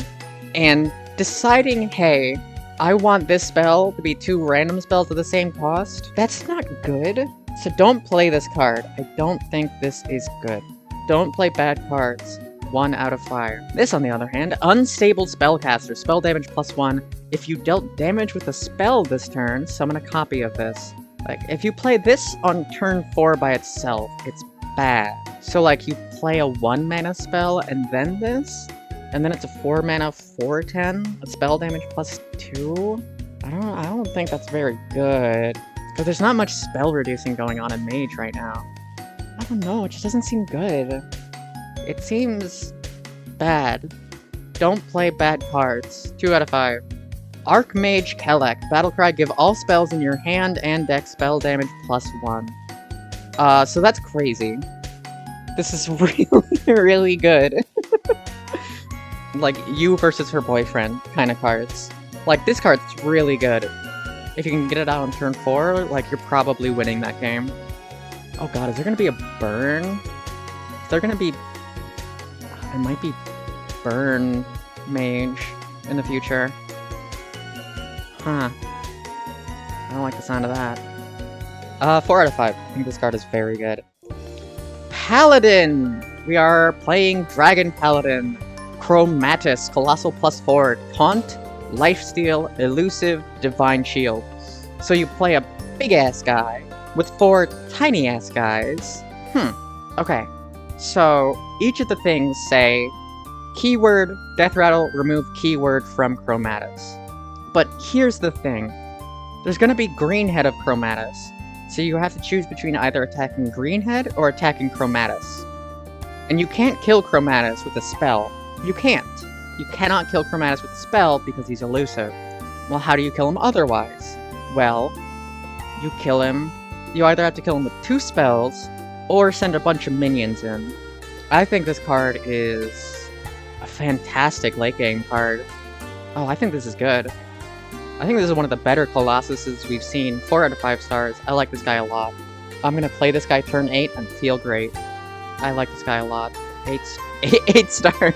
And deciding, hey, I want this spell to be 2 random spells at the same cost, that's not good. So don't play this card. I don't think this is good. Don't play bad cards. 1 out of 5. This, on the other hand, Unstable Spellcaster. Spell damage +1. If you dealt damage with a spell this turn, summon a copy of this. Like, if you play this on turn 4 by itself, it's bad. So, like, you play a 1 mana spell and then this, and then it's a 4 mana 4/10, a spell damage +2. I don't think that's very good. Because there's not much spell reducing going on in Mage right now. I don't know, it just doesn't seem good. It seems bad. Don't play bad cards. 2 out of 5. Archmage Kelek. Battlecry. Give all spells in your hand and deck spell damage +1. So that's crazy. This is really, really good. Like, you versus her boyfriend kind of cards. Like, this card's really good. If you can get it out on turn 4, like, you're probably winning that game. Oh god, is there gonna be a burn? Is there gonna be... It might be burn mage in the future. Huh. I don't like the sound of that. 4 out of 5. I think this card is very good. Paladin! We are playing Dragon Paladin. Chromatus, Colossal +4, Taunt, Lifesteal, Elusive, Divine Shield. So you play a big-ass guy with 4 tiny-ass guys. Okay. So, each of the things say, keyword, Death Rattle, remove keyword from Chromatus. But here's the thing. There's gonna be Greenhead of Chromatus. So you have to choose between either attacking Greenhead or attacking Chromatus. And you can't kill Chromatus with a spell. You can't. You cannot kill Chromatus with a spell because he's elusive. Well, how do you kill him otherwise? Well, you kill him... You either have to kill him with 2 spells, or send a bunch of minions in. I think this card is a fantastic late game card. Oh, I think this is good. I think this is one of the better Colossuses we've seen. 4 out of 5 stars. I like this guy a lot. I'm gonna play this guy turn 8 and feel great. I like this guy a lot. 8 stars.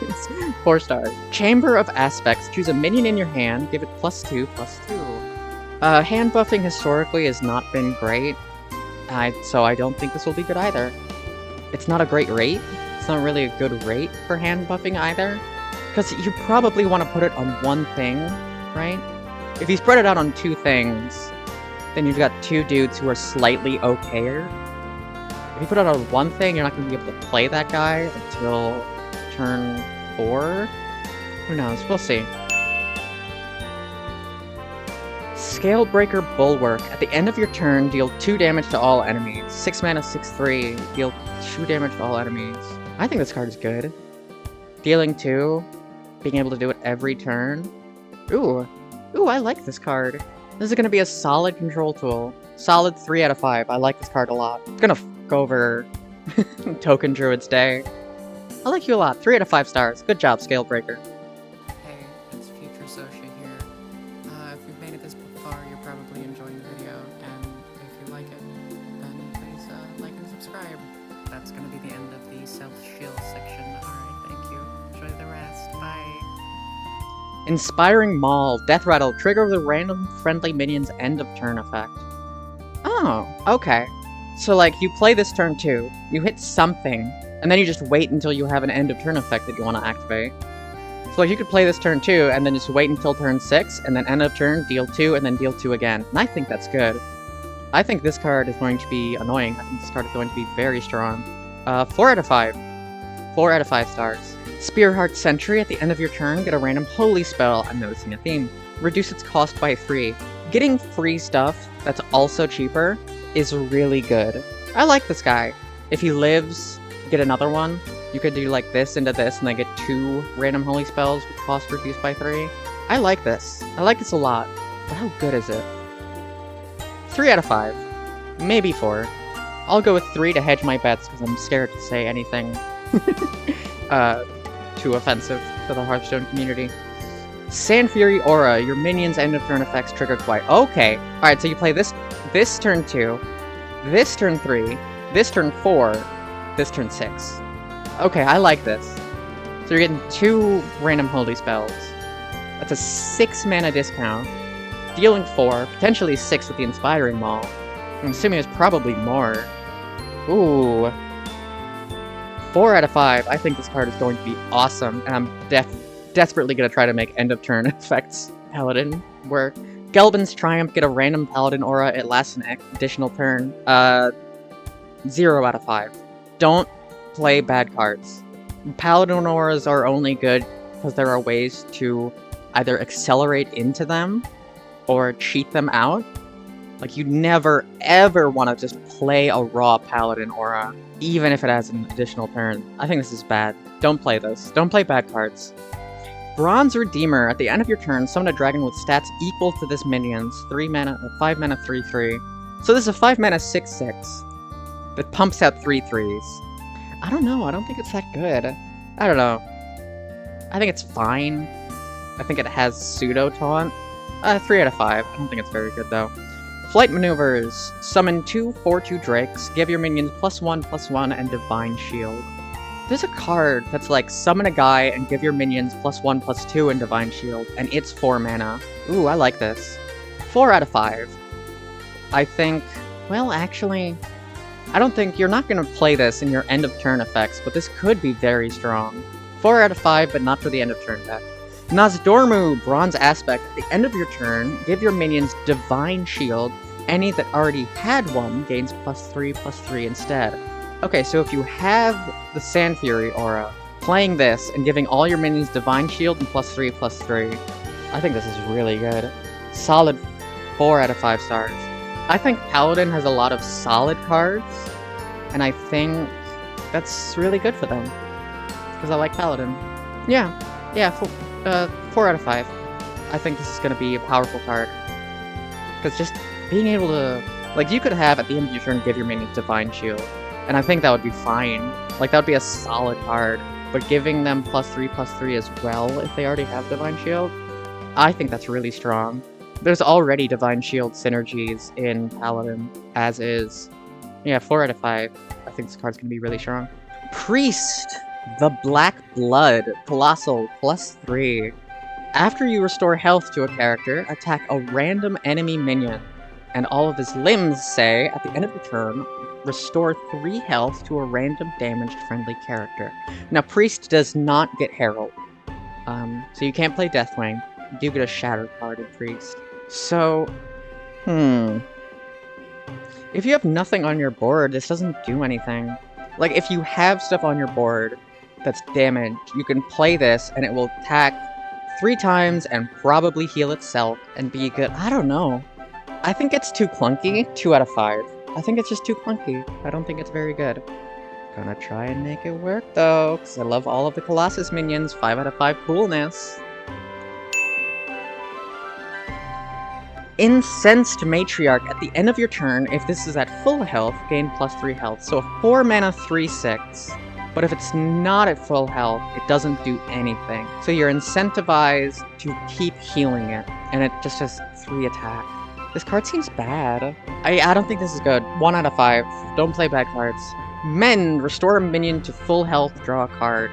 4 stars. Chamber of Aspects. Choose a minion in your hand. Give it +2/+2. Hand buffing historically has not been great. So I don't think this will be good either. It's not a great rate. It's not really a good rate for hand buffing either. Because you probably want to put it on one thing, right? If you spread it out on 2 things, then you've got 2 dudes who are slightly okayer. If you put it on one thing, you're not going to be able to play that guy until turn 4? Who knows? We'll see. Scalebreaker Bulwark. At the end of your turn, deal 2 damage to all enemies. 6 mana, 6/3. Deal 2 damage to all enemies. I think this card is good. Dealing 2. Being able to do it every turn. Ooh, I like this card. This is going to be a solid control tool. Solid 3 out of 5. I like this card a lot. It's going to f*** over Token Druid's Day. I like you a lot. 3 out of 5 stars. Good job, Scalebreaker. Hey, it's Future Sotia here. If you've made it this far, you're probably enjoying the video, and if you like it, then please like and subscribe. That's going to be the end of the self-shield section. Alright, thank you. Enjoy the rest. Bye. Inspiring Maul. Death Rattle. Trigger the random friendly minion's end of turn effect. Oh, okay. So, like, you play this turn 2, you hit something, and then you just wait until you have an end of turn effect that you want to activate. So, like, you could play this turn 2, and then just wait until turn 6, and then end of turn, deal 2, and then deal 2 again. And I think that's good. I think this card is going to be annoying. I think this card is going to be very strong. 4 out of 5. 4 out of 5 stars. Spearheart Sentry. At the end of your turn, get a random holy spell. I'm noticing a theme. Reduce its cost by 3. Getting free stuff that's also cheaper is really good. I like this guy. If he lives, get another one. You could do like this into this and then get 2 random holy spells with cost reduced by 3. I like this. I like this a lot. But how good is it? 3 out of 5. Maybe 4. I'll go with 3 to hedge my bets because I'm scared to say anything too offensive to the Hearthstone community. Sand Fury Aura. Your minions' end of turn effects trigger twice. Okay. Alright, so you play this turn 2, this turn 3, this turn 4, this turn 6. Okay, I like this. So you're getting 2 random holy spells. That's a 6 mana discount. Dealing 4, potentially 6 with the Inspiring Maul. I'm assuming it's probably more. Ooh. 4 out of 5. I think this card is going to be awesome, and I'm desperately going to try to make end-of-turn effects Paladin work. Gelbin's Triumph, get a random Paladin aura, it lasts an additional turn. 0 out of 5. Don't play bad cards. Paladin auras are only good because there are ways to either accelerate into them or cheat them out. Like, you never, ever want to just play a raw Paladin aura, even if it has an additional turn. I think this is bad. Don't play this. Don't play bad cards. Bronze Redeemer. At the end of your turn, summon a dragon with stats equal to this minion's. 5 mana, 3/3. So this is a 5 mana, 6/6 that pumps out 3/3s. I don't know, I don't think it's that good. I don't know. I think it's fine. I think it has pseudo-taunt. 3 out of 5. I don't think it's very good, though. Flight maneuvers. Summon 2 4/2 Drakes, give your minions +1/+1 and Divine Shield. There's a card that's like, summon a guy and give your minions +1/+2 and Divine Shield, and it's 4 mana. Ooh, I like this. 4 out of 5. I think, well, actually, I don't think you're not going to play this in your end of turn effects, but this could be very strong. 4 out of 5, but not for the end of turn deck. Nozdormu, Bronze Aspect. At the end of your turn, give your minions Divine Shield. Any that already had one gains +3/+3 instead. Okay, so if you have the Sand Fury aura, playing this and giving all your minions Divine Shield and +3/+3, I think this is really good. Solid 4 out of 5 stars. I think Paladin has a lot of solid cards, and I think that's really good for them. Because I like Paladin. Yeah, 4 out of 5. I think this is going to be a powerful card. Because just being able to... Like, you could have, at the end of your turn, give your minions Divine Shield. And I think that would be fine. Like, that would be a solid card. But giving them +3/+3 as well, if they already have Divine Shield, I think that's really strong. There's already Divine Shield synergies in Paladin, as is. Yeah, 4 out of 5. I think this card's going to be really strong. Priest! The Black Blood. Colossal, +3. After you restore health to a character, attack a random enemy minion. And all of his limbs say, at the end of the turn, restore 3 health to a random damaged friendly character. Now, Priest does not get Herald. So you can't play Deathwing. You do get a Shatter card in Priest. So, if you have nothing on your board, this doesn't do anything. Like, if you have stuff on your board that's damaged, you can play this and it will attack 3 times and probably heal itself and be good. I don't know. I think it's too clunky. 2 out of 5. I think it's just too clunky. I don't think it's very good. Gonna try and make it work, though, because I love all of the Colossus minions. 5 out of 5 coolness. Incensed Matriarch. At the end of your turn, if this is at full health, gain +3 health. So a 4 mana 3/6. But if it's not at full health, it doesn't do anything. So you're incentivized to keep healing it, and it just has 3 attack. This card seems bad. I don't think this is good. 1 out of 5. Don't play bad cards. Men! Restore a minion to full health, draw a card.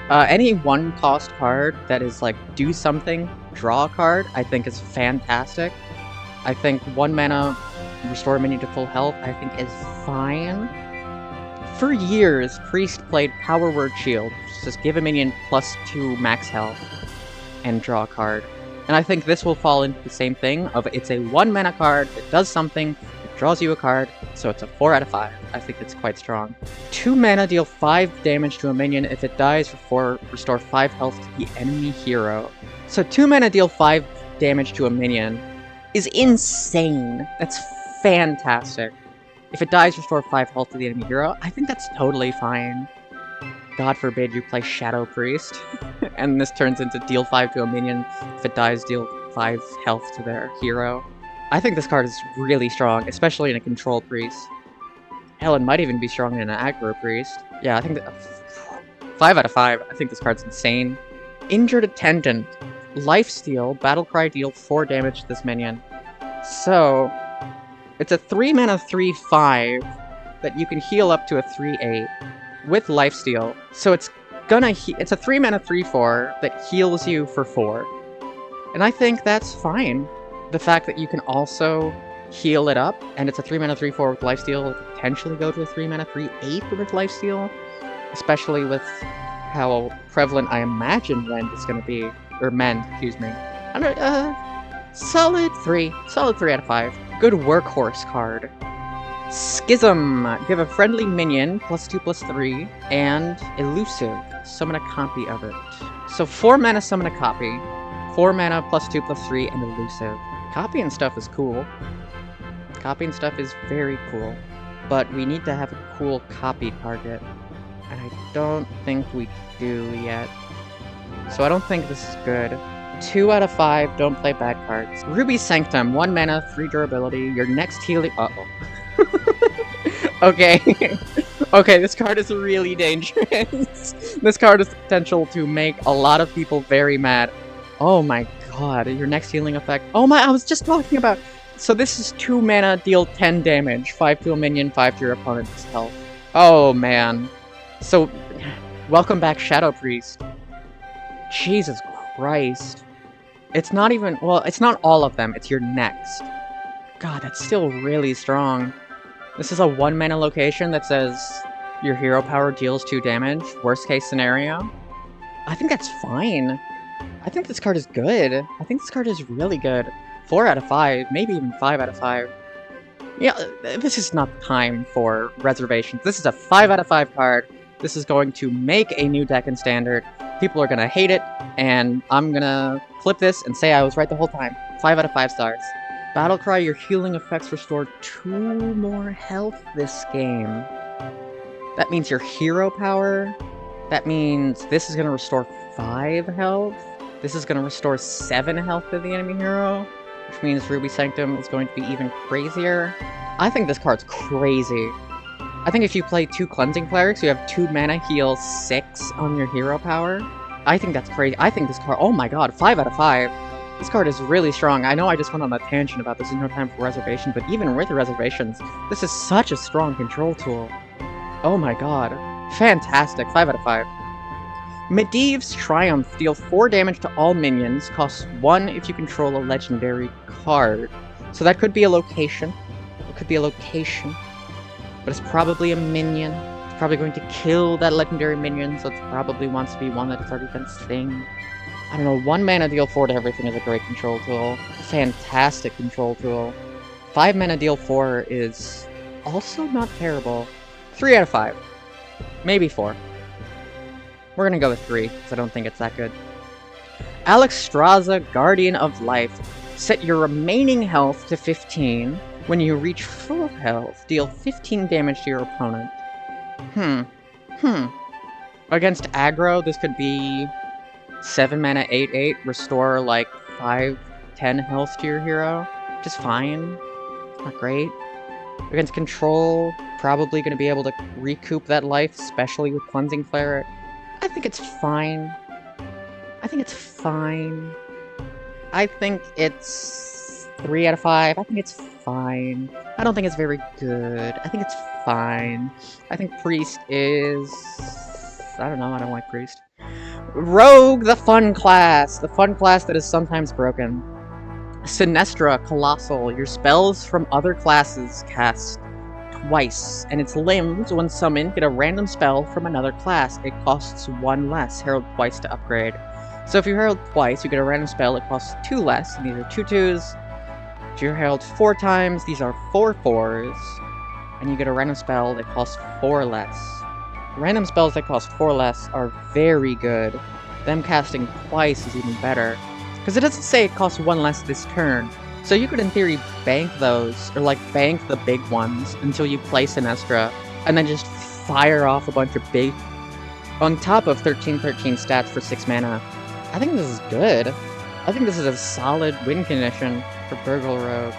Any 1-cost card that is like, do something, draw a card, I think is fantastic. I think 1 mana, restore a minion to full health, I think is fine. For years, Priest played Power Word Shield, just give a minion +2 max health, and draw a card. And I think this will fall into the same thing of it's a 1 mana card that does something, it draws you a card, so it's a 4 out of 5. I think it's quite strong. 2 mana, deal 5 damage to a minion. If it dies for 4, restore 5 health to the enemy hero. So 2 mana, deal 5 damage to a minion is insane. That's fantastic. If it dies, restore 5 health to the enemy hero. I think that's totally fine. God forbid you play Shadow Priest, and this turns into deal 5 to a minion. If it dies, deal 5 health to their hero. I think this card is really strong, especially in a Control Priest. Hell, it might even be strong in an Aggro Priest. Yeah, I think that... 5 out of 5. I think this card's insane. Injured Attendant. Lifesteal, Battlecry, deal 4 damage to this minion. So, it's a 3 mana 3/5 that you can heal up to a 3/8 with Lifesteal. So it's a 3 mana 3/4 that heals you for 4. And I think that's fine. The fact that you can also heal it up, and it's a 3 mana 3/4 with Lifesteal, potentially go to a 3 mana 3/8 with Lifesteal, especially with how prevalent I imagine Rend is going to be. Or Mend, excuse me. Solid 3. Solid 3 out of 5. Good workhorse card. Schism. Give a friendly minion +2/+3 and elusive. Summon a copy of it. So 4 mana summon a copy. 4 mana +2/+3 and elusive. Copying stuff is cool. Copying stuff is very cool. But we need to have a cool copy target. And I don't think we do yet. So I don't think this is good. 2 out of 5, don't play bad cards. Ruby Sanctum, 1 mana, 3 durability. Your next healing... Uh-oh. Okay. Okay, this card is really dangerous. This card has the potential to make a lot of people very mad. Oh my god, your next healing effect. Oh my, I was just talking about. So this is 2 mana, deal 10 damage. 5 to a minion, 5 to your opponent's health. Oh man. So, welcome back, Shadow Priest. Jesus Christ. It's not even, well, it's not all of them, it's your next. God, that's still really strong. This is a 1 mana location that says your hero power deals 2 damage, worst case scenario. I think that's fine. I think this card is good. I think this card is really good. 4 out of 5, maybe even 5 out of 5. Yeah, this is not time for reservations. This is a 5 out of 5 card. This is going to make a new deck in Standard. People are gonna hate it, and I'm gonna flip this and say I was right the whole time. 5 out of 5 stars. Battlecry, your healing effects restore 2 more health this game. That means your hero power. That means this is gonna restore 5 health. This is gonna restore 7 health to the enemy hero, which means Ruby Sanctum is going to be even crazier. I think this card's crazy. I think if you play 2 Cleansing Clerics, you have 2 mana heal 6 on your hero power. I think that's crazy. I think this card, oh my god, 5 out of 5. This card is really strong. I know I just went on a tangent about this is no time for reservation, but even with reservations, this is such a strong control tool. Oh my god. Fantastic. 5 out of 5. Medivh's Triumph. Deal 4 damage to all minions. Costs 1 if you control a legendary card. So that could be a location. It could be a location. But it's probably a minion. It's probably going to kill that legendary minion, so it probably wants to be one that's already been sting. I don't know, 1 mana deal 4 to everything is a great control tool. Fantastic control tool. 5 mana deal 4 is also not terrible. 3 out of 5. Maybe 4. We're gonna go with 3, because I don't think it's that good. Alexstrasza, Guardian of Life. Set your remaining health to 15. When you reach full health, deal 15 damage to your opponent. Against aggro, this could be 7 mana 8/8, restore like 5-10 health to your hero. Just fine. Not great. Against control, probably going to be able to recoup that life, especially with Cleansing Cleric. I think it's fine. I think it's fine. I think it's 3 out of 5. I think it's fine. I don't think it's very good. I think it's fine. I think Priest is... I don't know, I don't like Priest. Rogue, the fun class! The fun class that is sometimes broken. Sinestra, Colossal. Your spells from other classes cast twice, and its limbs, when summoned, get a random spell from another class. It costs 1 less. Herald twice to upgrade. So if you herald twice, you get a random spell. It costs 2 less, and these are 2/2s. If you herald 4 times, these are 4/4s, and you get a random spell that costs 4 less. Random spells that cost 4 less are very good. Them casting twice is even better. Because it doesn't say it costs 1 less this turn. So you could, in theory, bank those, or like bank the big ones until you play Sinestra, and then just fire off a bunch of big... on top of 13/13 stats for 6 mana. I think this is good. I think this is a solid win condition for Burgle Rogue.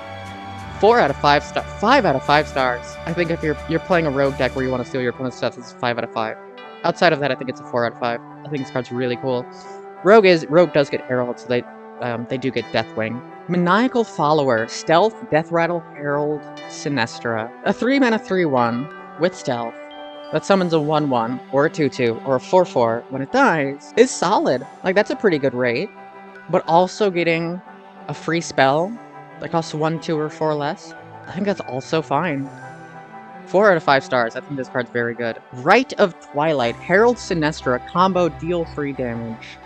4 out of 5 stars. 5 out of 5 stars. I think if you're playing a rogue deck where you want to steal your opponent's stats, it's 5 out of 5. Outside of that, I think it's a 4 out of 5. I think this card's really cool. Rogue does get Herald, so they do get Deathwing. Maniacal Follower, Stealth, Death Rattle, Herald, Sinestra. A 3 mana 3/1 with Stealth that summons a 1/1 or a 2/2 or a 4/4 when it dies is solid. Like, that's a pretty good rate. But also getting a free spell that costs 1, 2, or 4 less, I think that's also fine. 4 out of 5 stars. I think this card's very good. Rite of Twilight, Herald Sinestra, combo, deal 3 damage.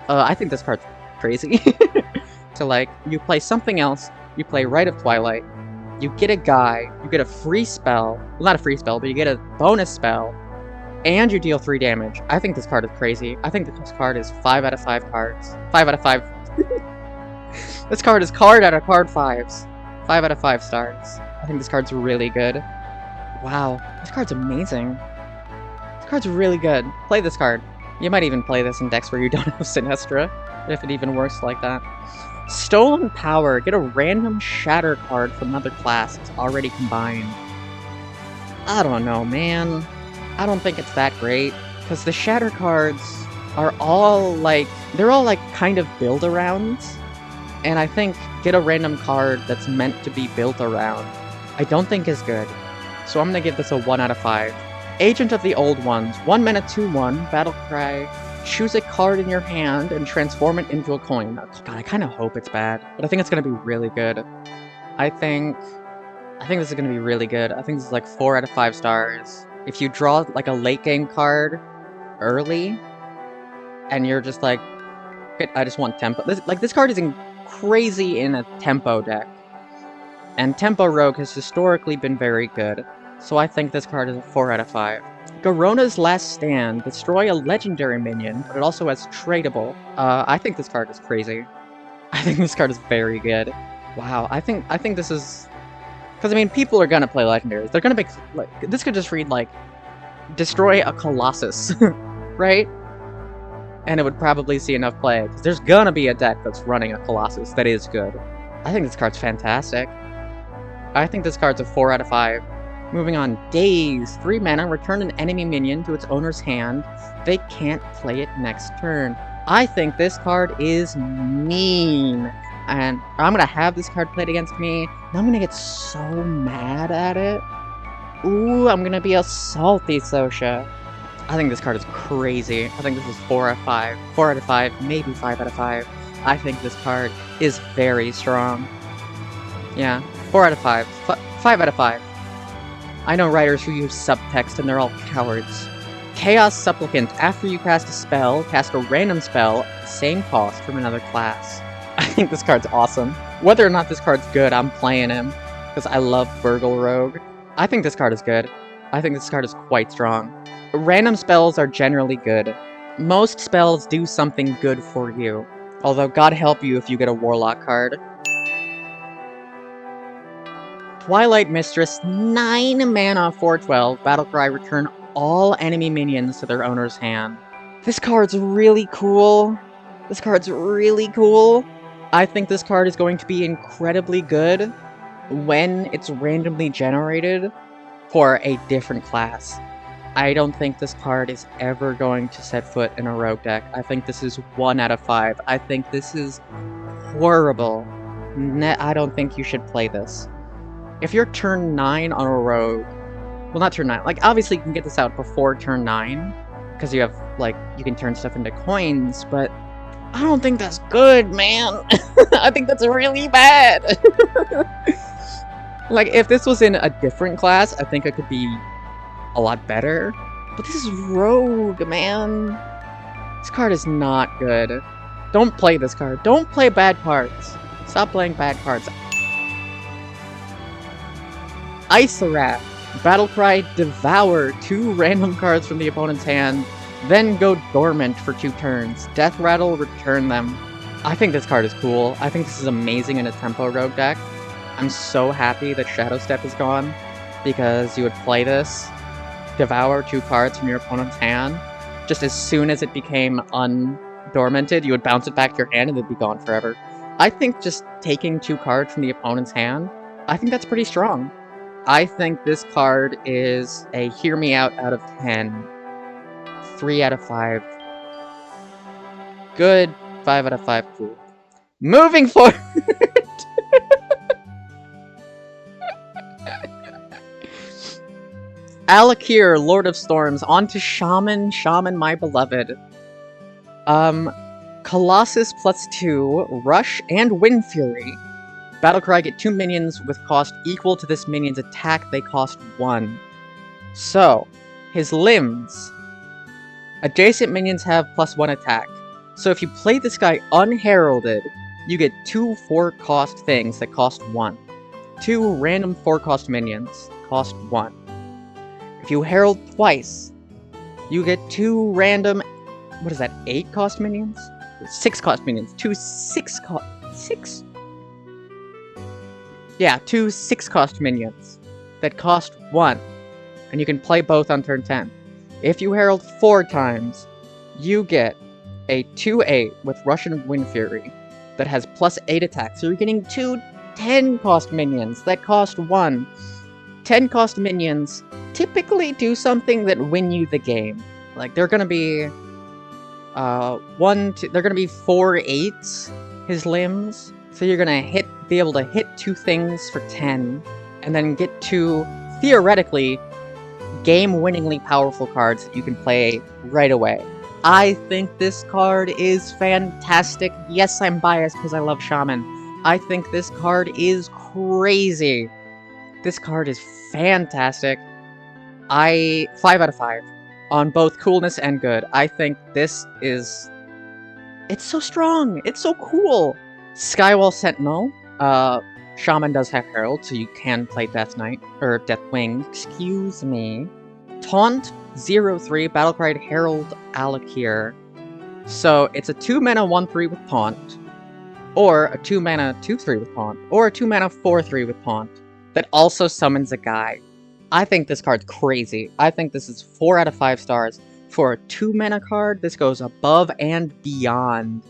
I think this card's crazy. So, like, you play something else, you play Rite of Twilight, you get a guy, you get a free spell, well, not a free spell, but you get a bonus spell, and you deal 3 damage. I think this card is crazy. I think this card is 5 out of 5 cards. 5 out of 5. This card is card out of card 5s. 5 out of 5 stars. I think this card's really good. Wow, this card's amazing. This card's really good. Play this card. You might even play this in decks where you don't have Sinestra, if it even works like that. Stolen Power. Get a random Shatter card from another class. It's already combined. I don't know, man. I don't think it's that great, because the Shatter cards are all, like, they're all, like, kind of build-arounds, and I think get a random card that's meant to be built around, I don't think is good. So I'm gonna give this a 1 out of 5. Agent of the Old Ones, 1 mana 2/1, Battlecry. Choose a card in your hand and transform it into a coin. God, I kind of hope it's bad, but I think it's gonna be really good. I think this is gonna be really good. I think this is like 4 out of 5 stars. If you draw like a late game card early, and you're just like, I just want tempo. This card is crazy in a tempo deck, and Tempo Rogue has historically been very good. So I think this card is a 4 out of 5. Garona's Last Stand. Destroy a legendary minion, but it also has tradable. I think this card is crazy. I think this card is very good. Wow, I think this is... Because, I mean, people are gonna play legendaries. They're gonna make... Like, this could just read, like, destroy a Colossus, right? And it would probably see enough play, because there's gonna be a deck that's running a Colossus that is good. I think this card's fantastic. I think this card's a 4 out of 5. Moving on, Daze. 3 mana, return an enemy minion to its owner's hand. They can't play it next turn. I think this card is mean. And I'm gonna have this card played against me, and I'm gonna get so mad at it. Ooh, I'm gonna be a salty Sotia. I think this card is crazy. I think this is 4 out of 5. 4 out of 5, maybe 5 out of 5. I think this card is very strong. Yeah, 4 out of 5. 5 out of 5. I know writers who use subtext and they're all cowards. Chaos Supplicant. After you cast a spell, cast a random spell at the same cost from another class. I think this card's awesome. Whether or not this card's good, I'm playing him, because I love Burgle Rogue. I think this card is good. I think this card is quite strong. Random spells are generally good. Most spells do something good for you. Although, God help you if you get a Warlock card. Twilight Mistress, 9 mana, 4/12, Battlecry, return all enemy minions to their owner's hand. This card's really cool. This card's really cool. I think this card is going to be incredibly good when it's randomly generated for a different class. I don't think this card is ever going to set foot in a rogue deck. I think this is 1 out of 5. I think this is horrible. I don't think you should play this. If you're turn 9 on a rogue... Well, not turn 9. Like, obviously you can get this out before turn 9, because you have, like, you can turn stuff into coins, but I don't think that's good, man. I think that's really bad. Like, if this was in a different class, I think it could be a lot better. But this is rogue, man. This card is not good. Don't play this card. Don't play bad cards. Stop playing bad cards. Ice-Wrath. Battlecry, devour 2 random cards from the opponent's hand, then go dormant for 2 turns. Death Rattle, return them. I think this card is cool. I think this is amazing in a Tempo Rogue deck. I'm so happy that Shadow Step is gone, because you would play this, devour 2 cards from your opponent's hand. Just as soon as it became undormanted, you would bounce it back to your hand and it'd be gone forever. I think just taking 2 cards from the opponent's hand, I think that's pretty strong. I think this card is a hear me out of 10. 3 out of 5. Good. 5 out of 5. Cool. Moving forward! Alakir, Lord of Storms, on to Shaman, my beloved. Colossus +2, Rush, and Wind Fury. Battlecry, get 2 minions with cost equal to this minion's attack, they cost 1. So, his limbs. Adjacent minions have +1 attack. So if you play this guy unheralded, you get 2 4-cost things that cost 1. 2 random 4-cost minions cost 1. If you herald twice, you get 2 random... What is that, 8-cost minions? 6-cost minions. 2 6-cost... 6? Yeah, 2 6-cost minions that cost 1, and you can play both on turn 10. If you herald 4 times, you get a 2/8 with Russian Wind Fury that has +8 attack, so you're getting 2 10-cost minions that cost 1. 10-cost minions, typically do something that win you the game. Like, they're gonna be, they're gonna be 4/8, his limbs. So you're gonna be able to hit 2 things for 10, and then get 2, theoretically, game-winningly powerful cards that you can play right away. I think this card is fantastic. Yes, I'm biased because I love Shaman. I think this card is crazy. This card is fantastic. 5 out of 5 on both coolness and good. I think this is... It's so strong. It's so cool. Skywall Sentinel. Shaman does have Herald, so you can play Death Knight, or Deathwing, excuse me. Taunt 0/3, Battlecry Herald Alakir. So it's a 2-mana 1/3 with Taunt, or a 2-mana 2/3 with Taunt, or a 2-mana 4/3 with Taunt, that also summons a guy. I think this card's crazy. I think this is 4 out of 5 stars. For a 2-mana card, this goes above and beyond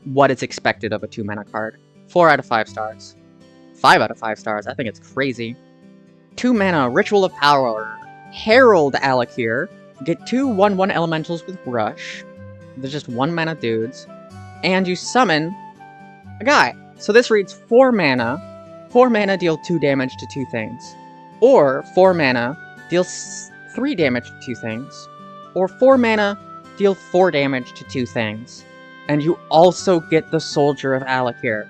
what is expected of a 2-mana card. 4 out of 5 stars. 5 out of 5 stars. I think it's crazy. 2-mana Ritual of Power. Herald Alakir. Get 2 1/1 elementals with Rush. They're just 1-mana dudes. And you summon a guy. So this reads 4 mana. 4 mana, deal 2 damage to 2 things. Or 4 mana, deal 3 damage to 2 things. Or 4 mana, deal 4 damage to 2 things. And you also get the Soldier of Alakir.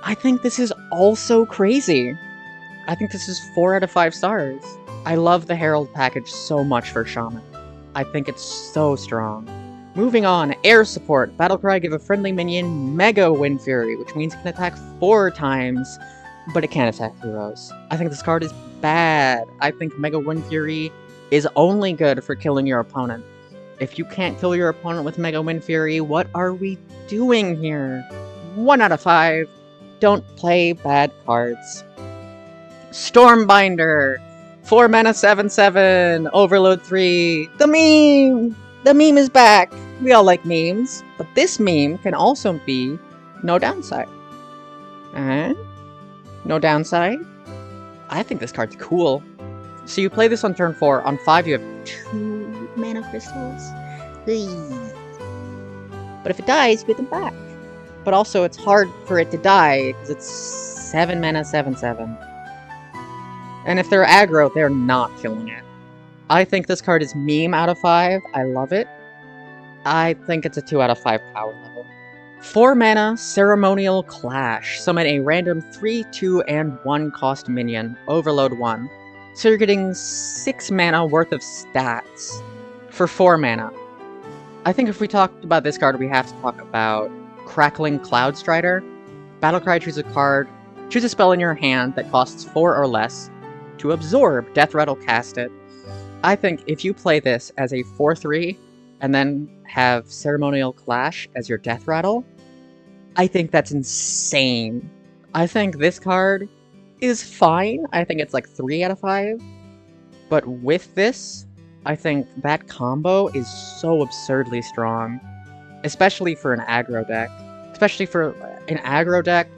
I think this is also crazy. I think this is 4 out of 5 stars. I love the Herald package so much for Shaman. I think it's so strong. Moving on, Air Support. Battlecry, give a friendly minion Mega Wind Fury, which means it can attack 4 times, but it can't attack heroes. I think this card is bad. I think Mega Wind Fury is only good for killing your opponent. If you can't kill your opponent with Mega Wind Fury, what are we doing here? 1 out of 5. Don't play bad cards. Stormbinder. 4 mana 7/7. Overload 3. The meme! The meme is back! We all like memes. But this meme can also be no downside. No downside? I think this card's cool. So you play this on turn 4. On 5 you have 2 mana crystals. But if it dies, you get them back. But also it's hard for it to die, because it's 7 mana 7/7. And if they're aggro, they're not killing it. I think this card is meme out of 5. I love it. I think it's a 2 out of 5 power level. 4 mana, Ceremonial Clash. Summon a random 3, 2, and 1 cost minion. Overload 1. So you're getting 6 mana worth of stats for 4 mana. I think if we talked about this card, we have to talk about Crackling Cloud Strider. Battlecry, choose a spell in your hand that costs 4 or less to absorb. Death Rattle, cast it. I think if you play this as a 4/3 and then have Ceremonial Clash as your Death Rattle, I think that's insane. I think this card is fine. I think it's like 3 out of 5. But with this, I think that combo is so absurdly strong. Especially for an aggro deck. Especially for an aggro deck,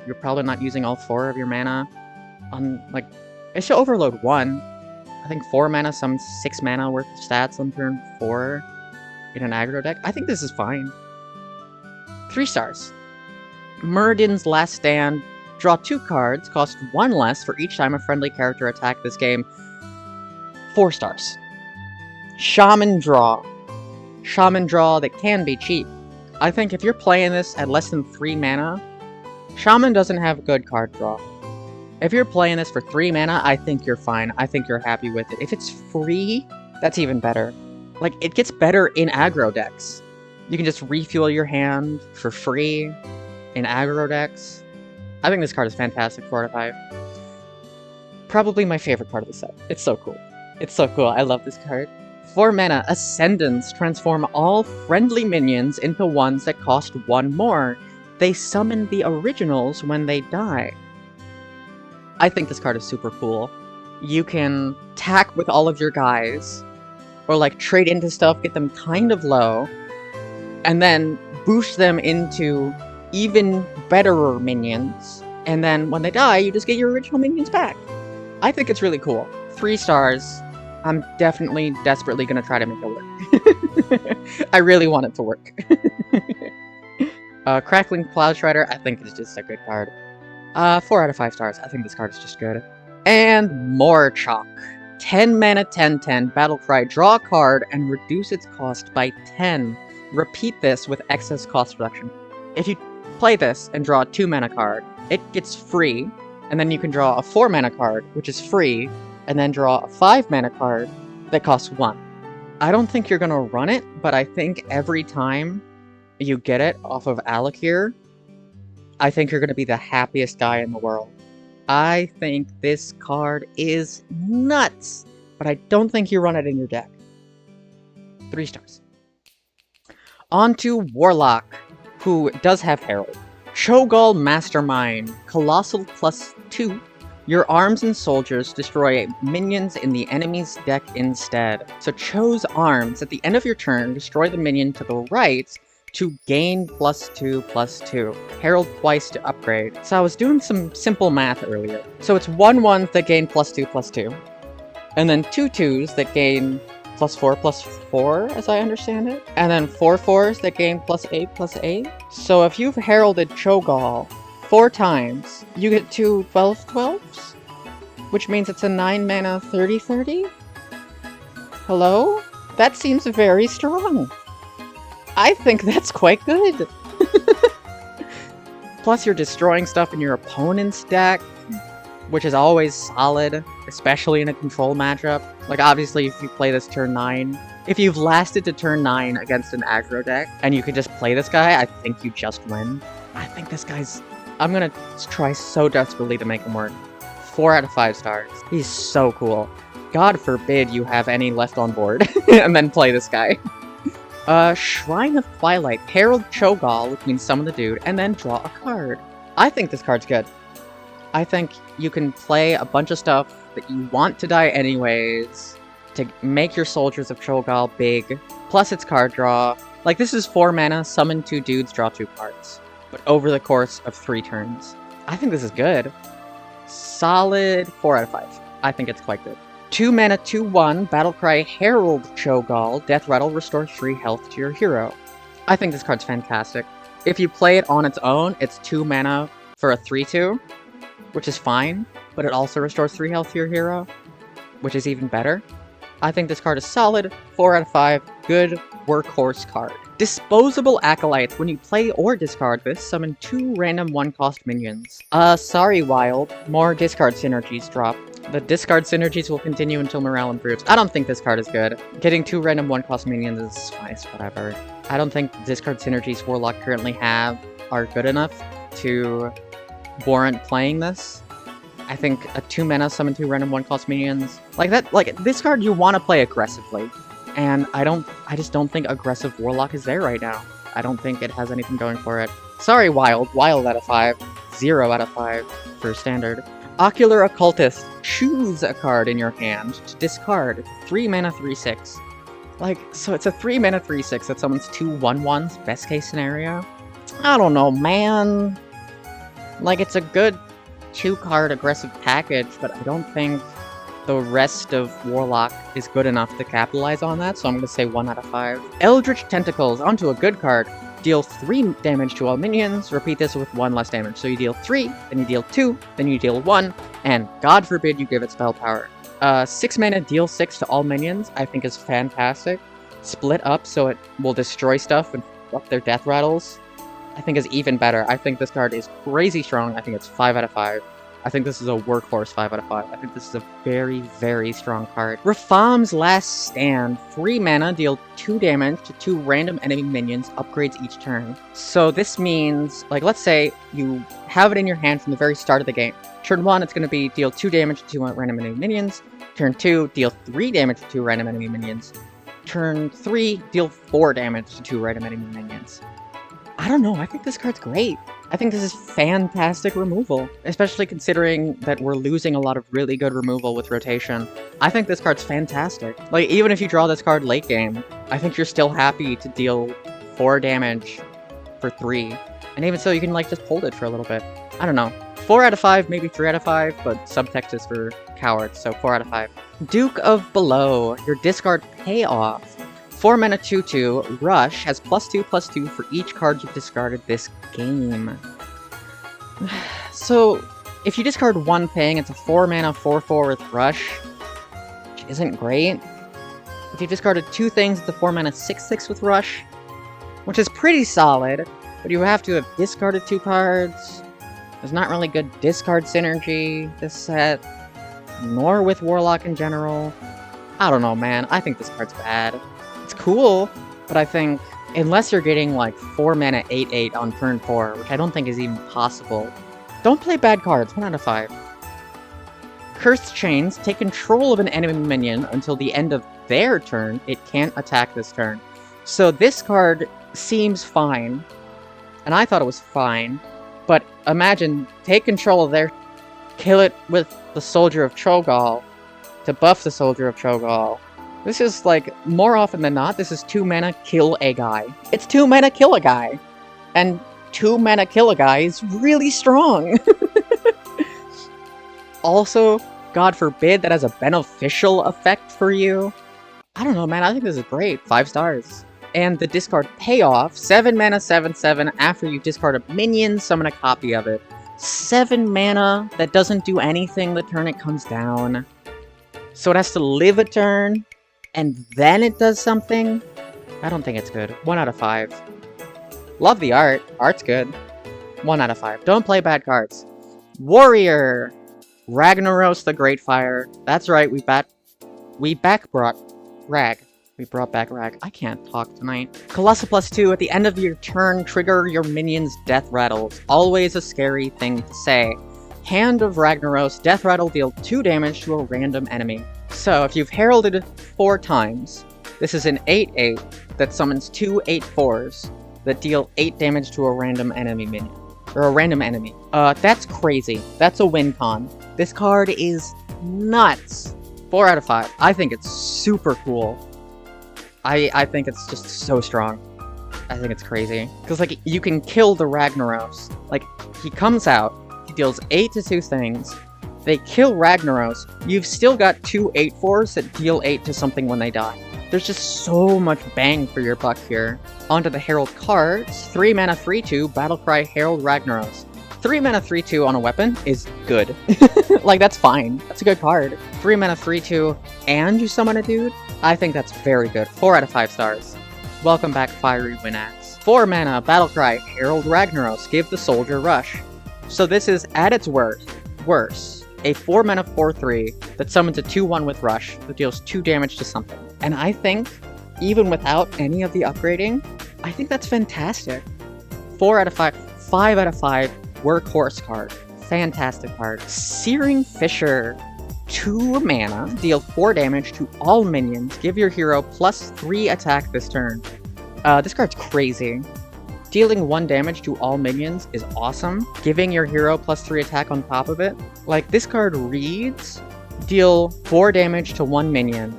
you're probably not using all 4 of your mana on, like, it should overload 1. I think 4 mana, some 6 mana worth of stats on turn 4 in an aggro deck. I think this is fine. 3 stars. Muradin's Last Stand. Draw 2 cards, cost 1 less for each time a friendly character attacked this game. 4 stars. Shaman Draw. Shaman Draw that can be cheap. I think if you're playing this at less than 3 mana, Shaman doesn't have good card draw. If you're playing this for 3 mana, I think you're fine. I think you're happy with it. If it's free, that's even better. Like, it gets better in aggro decks. You can just refuel your hand for free in aggro decks. I think this card is fantastic, 4 out of 5. Probably my favorite card of the set. It's so cool. It's so cool. I love this card. 4 mana, Ascendance. Transform all friendly minions into ones that cost 1 more. They summon the originals when they die. I think this card is super cool. You can tack with all of your guys, or like trade into stuff, get them kind of low, and then boost them into even betterer minions, and then when they die, you just get your original minions back. I think it's really cool. 3 stars. I'm definitely, desperately gonna try to make it work. I really want it to work. Crackling Cloud Shredder, I think is just a good card. 4 out of 5 stars. I think this card is just good. And more chalk. 10 mana 10/10, Battle Cry, draw a card and reduce its cost by 10. Repeat this with excess cost reduction. If you play this and draw a 2 mana card, it gets free, and then you can draw a 4 mana card, which is free, and then draw a 5 mana card that costs 1. I don't think you're gonna run it, but I think every time you get it off of Alakir, I think you're gonna be the happiest guy in the world. I think this card is nuts, but I don't think you run it in your deck. 3 stars. On to Warlock, who does have Herald. Cho'Gall Mastermind, Colossal +2. Your arms and soldiers destroy minions in the enemy's deck instead. So Cho's arms, at the end of your turn, destroy the minion to the right to gain +2/+2. Herald twice to upgrade. So I was doing some simple math earlier. So it's 1/1s that gain +2/+2. And then 2/2s that gain +4/+4, as I understand it. And then 4/4s that gain +8/+8. So if you've heralded Cho'Gall 4 times, you get 2 12/12s? Which means it's a 9 mana 30/30? Hello? That seems very strong. I think that's quite good. Plus you're destroying stuff in your opponent's deck, which is always solid, especially in a control matchup. Like obviously if you play this turn 9, if you've lasted to turn 9 against an aggro deck, and you can just play this guy, I think you just win. I think this guy's... I'm gonna try so desperately to make him work. 4 out of 5 stars. He's so cool. God forbid you have any left on board, and then play this guy. Shrine of Twilight. Herald Cho'Gall, which means summon the dude, and then draw a card. I think this card's good. I think you can play a bunch of stuff that you want to die anyways, to make your soldiers of Cho'Gall big, plus its card draw. Like, this is 4 mana, summon 2 dudes, draw 2 cards. But over the course of 3 turns. I think this is good. Solid 4 out of 5. I think it's quite good. 2 mana 2/1, Battlecry Herald Cho'Gall, Death Rattle, restore 3 health to your hero. I think this card's fantastic. If you play it on its own, it's 2 mana for a 3/2, which is fine, but it also restores 3 health to your hero, which is even better. I think this card is solid, 4 out of 5, good workhorse card. Disposable Acolytes. When you play or discard this, summon 2 random 1-cost minions. Sorry Wild, more discard synergies drop. The discard synergies will continue until morale improves. I don't think this card is good. Getting 2 random 1-cost minions is fine, it's whatever. I don't think discard synergies Warlock currently have are good enough to warrant playing this. I think a 2 mana summon 2 random 1-cost minions, this card you want to play aggressively. And I just don't think aggressive Warlock is there right now. I don't think it has anything going for it. Sorry Wild, Wild out of 5, 0 out of 5 for standard. Ocular Occultist, choose a card in your hand to discard. 3 mana 3/6. So it's a 3 mana 3/6 that summons 2 1/1s, best case scenario? I don't know, man. It's a good 2-card aggressive package, but I don't think the rest of Warlock is good enough to capitalize on that, so I'm gonna say 1 out of 5. Eldritch Tentacles, onto a good card. Deal 3 damage to all minions, repeat this with 1 less damage. So you deal 3, then you deal 2, then you deal 1, and God forbid you give it spell power. 6 mana, deal 6 to all minions, I think is fantastic. Split up so it will destroy stuff and fuck their death rattles, I think is even better. I think this card is crazy strong, I think it's 5 out of 5. I think this is a workhorse 5 out of 5. I think this is a very, very strong card. Rafam's Last Stand. 3 mana, deal 2 damage to 2 random enemy minions, upgrades each turn. So this means, let's say you have it in your hand from the very start of the game. Turn 1, it's going to be deal 2 damage to 2 random enemy minions. Turn 2, deal 3 damage to 2 random enemy minions. Turn 3, deal 4 damage to 2 random enemy minions. I don't know, I think this card's great. I think this is fantastic removal, especially considering that we're losing a lot of really good removal with rotation. I think this card's fantastic. Even if you draw this card late game, I think you're still happy to deal 4 damage for 3. And even so, you can, just hold it for a little bit. I don't know. 4 out of 5, maybe 3 out of 5, but subtext is for cowards, so 4 out of 5. Duke of Below, your discard payoff. 4 mana 2/2, Rush has +2/+2 for each card you've discarded this game. So, if you discard one thing, it's a 4 mana 4/4 with Rush, which isn't great. If you discarded two things, it's a 4 mana 6/6 with Rush, which is pretty solid, but you have to have discarded two cards. There's not really good discard synergy this set, nor with Warlock in general. I don't know, man. I think this card's bad. It's cool, but I think unless you're getting like 4 mana 8/8 on turn 4, which I don't think is even possible, don't play bad cards. 1 out of 5. Cursed Chains, take control of an enemy minion until the end of their turn. It can't attack this turn. So this card seems fine, and I thought it was fine, but imagine, take control of their... kill it with the Soldier of Cho'Gall to buff the Soldier of Cho'Gall. This is like, more often than not, this is 2 mana kill a guy. It's 2 mana kill a guy! And 2 mana kill a guy is really strong! Also, God forbid that has a beneficial effect for you. I don't know, man, I think this is great. 5 stars. And the discard payoff, 7 mana 7/7, after you discard a minion, summon a copy of it. 7 mana that doesn't do anything the turn it comes down. So it has to live a turn, and then it does something? I don't think it's good. 1 out of 5. Love the art. Art's good. 1 out of 5. Don't play bad cards. Warrior! Ragnaros the Great Fire. That's right, we brought Rag. We brought back Rag. I can't talk tonight. Colossal +2, at the end of your turn, trigger your minion's death rattles. Always a scary thing to say. Hand of Ragnaros, death rattle deal 2 damage to a random enemy. So, if you've heralded 4 times, this is an 8/8 that summons 2 8/4s that deal 8 damage to a random enemy minion. Or a random enemy. That's crazy. That's a win con. This card is nuts. 4 out of 5. I think it's super cool. I think it's just so strong. I think it's crazy. Because, like, you can kill the Ragnaros. Like, he comes out, he deals 8 to 2 things, they kill Ragnaros, you've still got 2 8/4s that deal 8 to something when they die. There's just so much bang for your buck here. Onto the Herald cards. 3 mana 3/2, Battlecry Herald Ragnaros. 3 mana 3/2 on a weapon is good. Like, that's fine. That's a good card. 3 mana 3/2, and you summon a dude? I think that's very good. 4 out of 5 stars. Welcome back, Fiery Winax. 4 mana, Battlecry, Herald Ragnaros, give the soldier rush. So this is, at its worse, a 4 mana 4/3 that summons a 2/1 with rush that deals 2 damage to something. And I think, even without any of the upgrading, I think that's fantastic. 4 out of 5. 5 out of 5. Workhorse card. Fantastic card. Searing Fisher. 2 mana, deal 4 damage to all minions, give your hero +3 attack this turn. This card's crazy. Dealing 1 damage to all minions is awesome. Giving your hero +3 attack on top of it. Like, this card reads, deal 4 damage to 1 minion,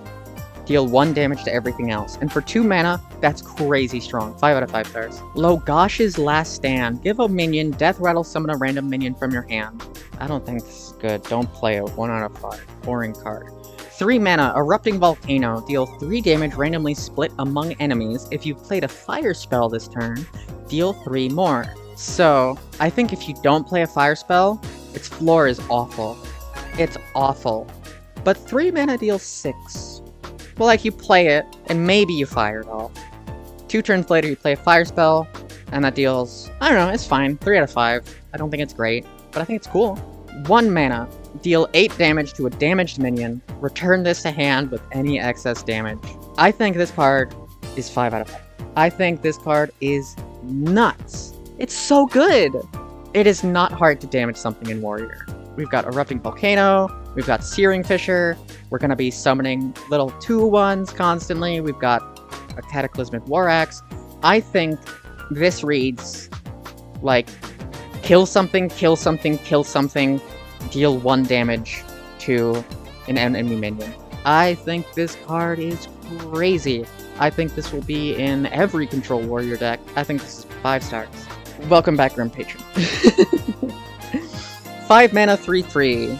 deal 1 damage to everything else. And for 2 mana, that's crazy strong. 5 out of 5 stars. Logosh's Last Stand. Give a minion, death rattle, summon a random minion from your hand. I don't think this is good. Don't play it. 1 out of 5. Boring card. 3 mana, Erupting Volcano. Deal 3 damage randomly split among enemies. If you've played a fire spell this turn, deal 3 more. So, I think if you don't play a fire spell, its floor is awful. It's awful. But 3 mana deals 6. Well, like, you play it, and maybe you fire it off. 2 turns later, you play a fire spell, and that deals... I don't know, it's fine. 3 out of 5. I don't think it's great, but I think it's cool. 1 mana. Deal 8 damage to a damaged minion. Return this to hand with any excess damage. I think this card is 5 out of 5. I think this card is nuts. It's so good! It is not hard to damage something in Warrior. We've got Erupting Volcano, we've got Searing Fisher, we're gonna be summoning little 2/1s constantly, we've got a Cataclysmic War Axe. I think this reads like, kill something, kill something, kill something, deal 1 damage to an enemy minion. I think this card is crazy. I think this will be in every Control Warrior deck. I think this is 5 stars. Welcome back, Grim Patron. 5 mana 3/3.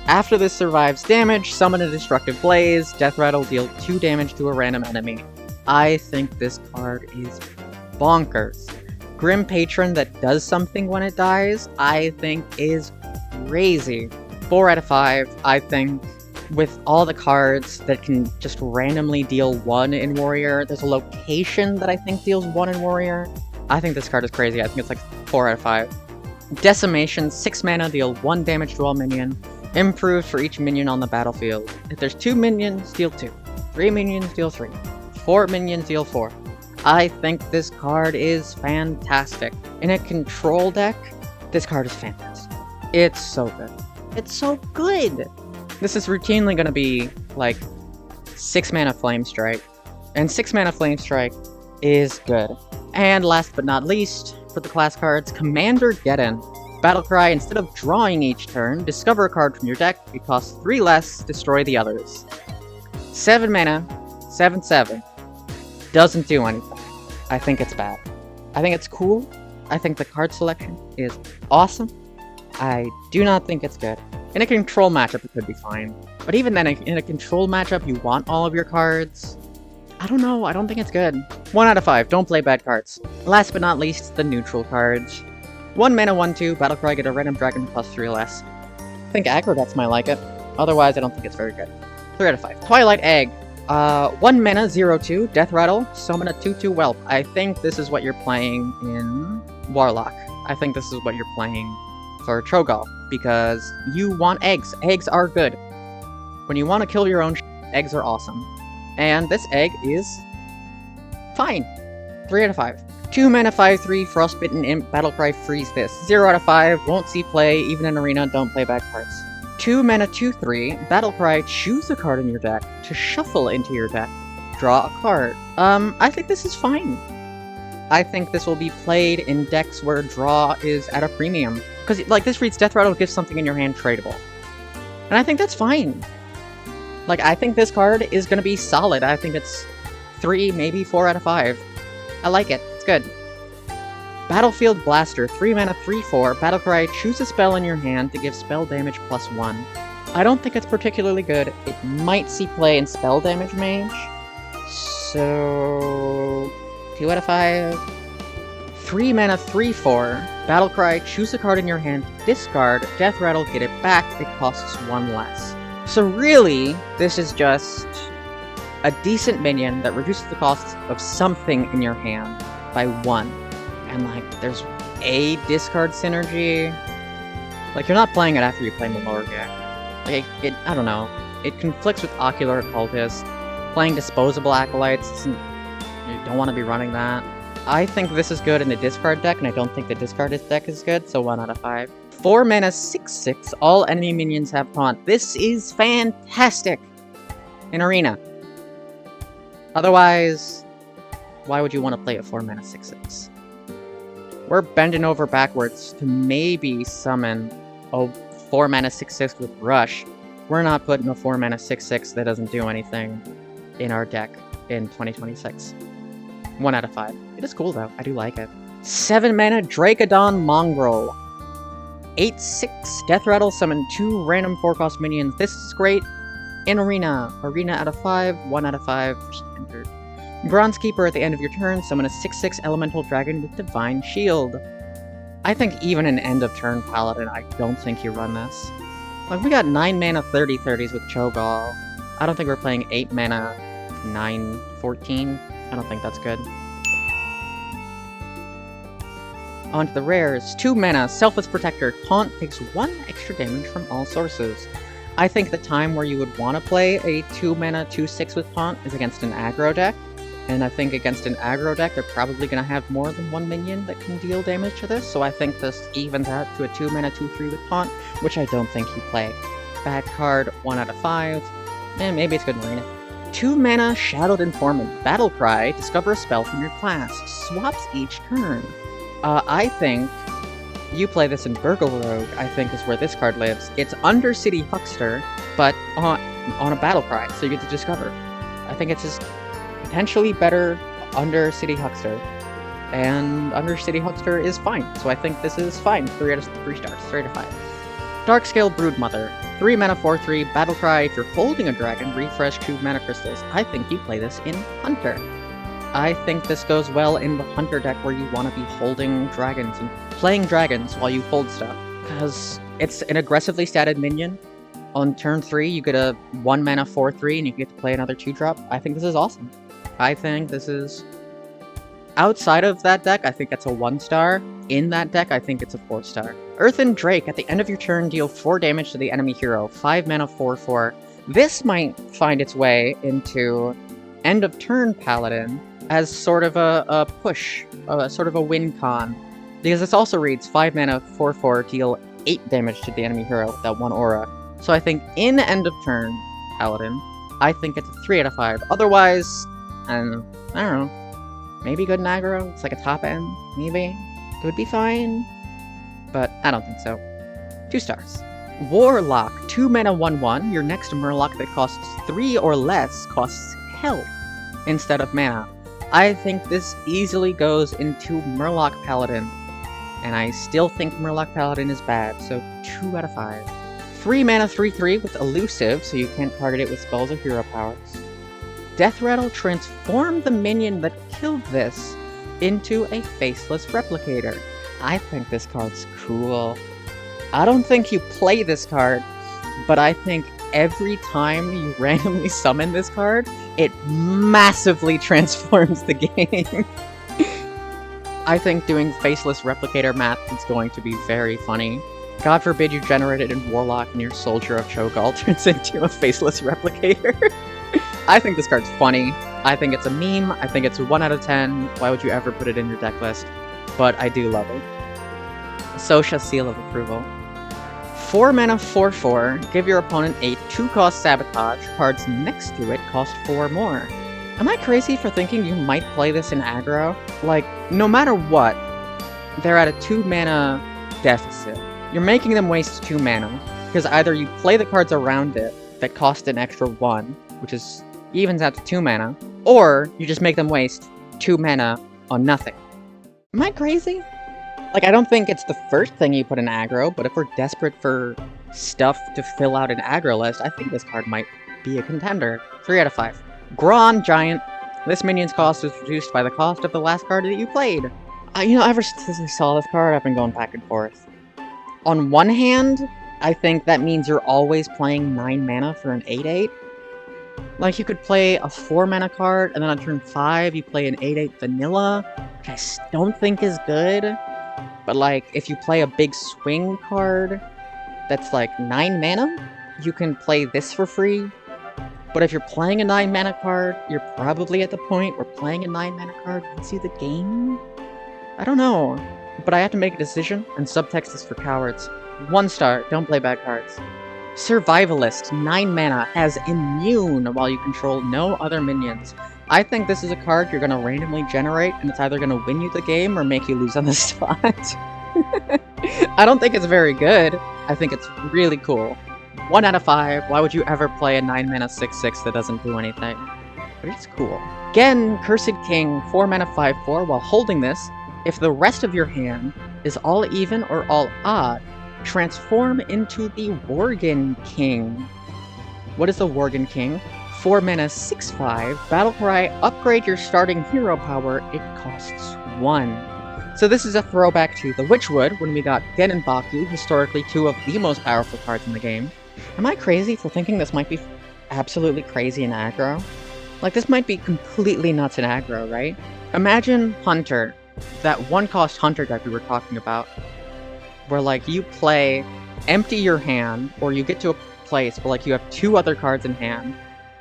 After this survives damage, summon a Destructive Blaze, Death Rattle deal 2 damage to a random enemy. I think this card is bonkers. Grim Patron that does something when it dies, I think is crazy. 4 out of 5, I think. With all the cards that can just randomly deal 1 in Warrior, there's a location that I think deals 1 in Warrior. I think this card is crazy. I think it's like 4 out of 5. Decimation, 6 mana, deal 1 damage to all minion. Improved for each minion on the battlefield. If there's 2 minions, deal 2. 3 minions, deal 3. 4 minions, deal 4. I think this card is fantastic. In a control deck, this card is fantastic. It's so good. It's so good! This is routinely gonna be, like, 6 mana Flame Strike. And 6 mana Flame Strike is good. And last but not least, for the class cards, Commander Geddon. Battlecry, instead of drawing each turn, discover a card from your deck, it costs 3 less, destroy the others. 7 mana, 7/7. Doesn't do anything. I think it's bad. I think it's cool. I think the card selection is awesome. I do not think it's good. In a control matchup, it could be fine. But even then, in a control matchup, you want all of your cards. I don't know, I don't think it's good. 1 out of 5, don't play bad cards. Last but not least, the neutral cards. 1 mana, 1/2, Battlecry, get a random dragon plus 3 less. I think aggro decks might like it. Otherwise, I don't think it's very good. 3 out of 5. Twilight Egg. 1 mana, 0/2, Death Rattle, summon a 2/2 Whelp. I think this is what you're playing in Warlock. I think this is what you're playing for Cho'Gall, because you want eggs. Eggs are good. When you want to kill your own eggs are awesome. And this egg is fine. 3 out of 5. 2 mana, 5/3, Frostbitten Imp, Battlecry, freeze this. 0 out of 5, won't see play, even in Arena, don't play bad cards. 2 mana, 2/3, Battlecry, choose a card in your deck to shuffle into your deck. Draw a card. I think this is fine. I think this will be played in decks where draw is at a premium. Because, like, this reads Death Rattle gives something in your hand tradable. And I think that's fine. Like, I think this card is gonna be solid. I think it's 3, maybe 4 out of 5. I like it. It's good. Battlefield Blaster, 3 mana, 3/4, Battlecry, choose a spell in your hand to give spell damage +1. I don't think it's particularly good. It might see play in spell damage mage. So 2 out of 5. 3 mana, 3/4, Battlecry, choose a card in your hand, discard, Death Rattle, get it back, it costs 1 less. So really, this is just a decent minion that reduces the cost of something in your hand by 1. And like, there's a discard synergy. Like, you're not playing it after you play Malorga. Like, I don't know. It conflicts with Ocular Occultist. Playing Disposable Acolytes, you don't want to be running that. I think this is good in the discard deck, and I don't think the discard deck is good, so 1 out of 5. 4 mana, 6/6, all enemy minions have taunt. This is fantastic in Arena. Otherwise, why would you want to play a 4 mana, 6/6? We're bending over backwards to maybe summon a 4 mana, 6/6 with Rush. We're not putting a 4 mana, 6/6 that doesn't do anything in our deck in 2026. 1 out of 5. It is cool though, I do like it. 7 mana, Dracodon Mongrel. 8/6, Death Rattle, summon 2 random 4-cost minions. This is great in Arena. Arena out of 5, 1 out of 5 for standard. Bronzekeeper, at the end of your turn, summon a 6/6 Elemental Dragon with Divine Shield. I think even an end of turn Paladin, I don't think you run this. Like, we got 9 mana 30/30s with Cho'Gall. I don't think we're playing 8 mana 9/14. I don't think that's good. On to the rares. 2 mana, Selfless Protector. Taunt takes 1 extra damage from all sources. I think the time where you would want to play a 2 mana 2/6 with Taunt is against an aggro deck. And I think against an aggro deck, they're probably going to have more than 1 minion that can deal damage to this. So I think this evens out to a 2 mana 2/3 with Taunt, which I don't think you play. Bad card, 1 out of 5. Maybe it's good in Arena. 2 mana, Shadowed Informant. Battlecry, discover a spell from your class. Swaps each turn. I think you play this in Burgle Rogue, I think is where this card lives. It's Undercity Huckster, but on a Battlecry, so you get to discover. I think it's just potentially better Undercity Huckster. And Undercity Huckster is fine, so I think this is fine. 3 out of 3 stars, 3 out of 5. Darkscale Broodmother. 3 mana 4/3, Battlecry. If you're holding a dragon, refresh 2 mana crystals. I think you play this in Hunter. I think this goes well in the Hunter deck where you want to be holding dragons and playing dragons while you hold stuff. Because it's an aggressively statted minion. On turn 3, you get a 1 mana 4/3 and you get to play another 2-drop. I think this is awesome. I think this is... Outside of that deck, I think that's a 1-star. In that deck, I think it's a 4-star. Earthen Drake. At the end of your turn, deal 4 damage to the enemy hero. 5 mana 4/4. This might find its way into End of Turn Paladin as sort of a push, sort of a win con. Because this also reads 5 mana 4/4, deal 8 damage to the enemy hero with that 1 aura. So I think in End of Turn Paladin, I think it's a 3 out of 5. Otherwise, I don't know. Maybe good in aggro. It's like a top end, maybe. It would be fine. But I don't think so. 2 stars. Warlock. 2 mana 1/1. Your next Murloc that costs 3 or less costs health instead of mana. I think this easily goes into Murloc Paladin. And I still think Murloc Paladin is bad, so 2 out of 5. 3 mana 3/3 with Elusive, so you can't target it with spells or hero powers. Death Rattle. Transform the minion that killed this into a faceless replicator. I think this card's cool. I don't think you play this card, but I think every time you randomly summon this card, it massively transforms the game. I think doing faceless replicator math is going to be very funny. God forbid you generate it in Warlock and your Soldier of Cho'Gall turns into a faceless replicator. I think this card's funny. I think it's a meme. I think it's a 1 out of 10. Why would you ever put it in your deck list? But I do love it. Sotia Seal of Approval. 4 mana 4/4. Give your opponent a 2-cost Sabotage. Cards next to it cost 4 more. Am I crazy for thinking you might play this in aggro? Like, no matter what, they're at a 2 mana deficit. You're making them waste 2 mana, because either you play the cards around it that cost an extra 1, which is evens out to 2 mana, or you just make them waste 2 mana on nothing. Am I crazy? Like, I don't think it's the first thing you put in aggro, but if we're desperate for stuff to fill out an aggro list, I think this card might be a contender. 3 out of 5. Gron Giant. This minion's cost is reduced by the cost of the last card that you played. Ever since I saw this card, I've been going back and forth. On one hand, I think that means you're always playing 9 mana for an 8/8. Like, you could play a 4 mana card, and then on turn 5, you play an 8/8 vanilla, which I don't think is good. But, like, if you play a big swing card that's, like, 9 mana, you can play this for free. But if you're playing a 9 mana card, you're probably at the point where playing a 9 mana card wins you the game? I don't know. But I have to make a decision, and subtext is for cowards. 1 star, don't play bad cards. Survivalist, 9 mana, has Immune while you control no other minions. I think this is a card you're gonna randomly generate, and it's either gonna win you the game or make you lose on the spot. I don't think it's very good. I think it's really cool. 1 out of 5, why would you ever play a 9 mana 6/6 that doesn't do anything? But it's cool. Again, Cursed King, 4 mana 5/4, while holding this, if the rest of your hand is all even or all odd, transform into the Worgen King. What is the Worgen King? 4 mana 6/5, Battlecry, upgrade your starting hero power, it costs 1. So this is a throwback to the Witchwood, when we got Gen and Baku, historically 2 of the most powerful cards in the game. Am I crazy for thinking this might be absolutely crazy in aggro? Like, this might be completely nuts in aggro, right? Imagine Hunter, that 1-cost Hunter deck we were talking about, where, like, you play, empty your hand, or you get to a place where, like, you have 2 other cards in hand.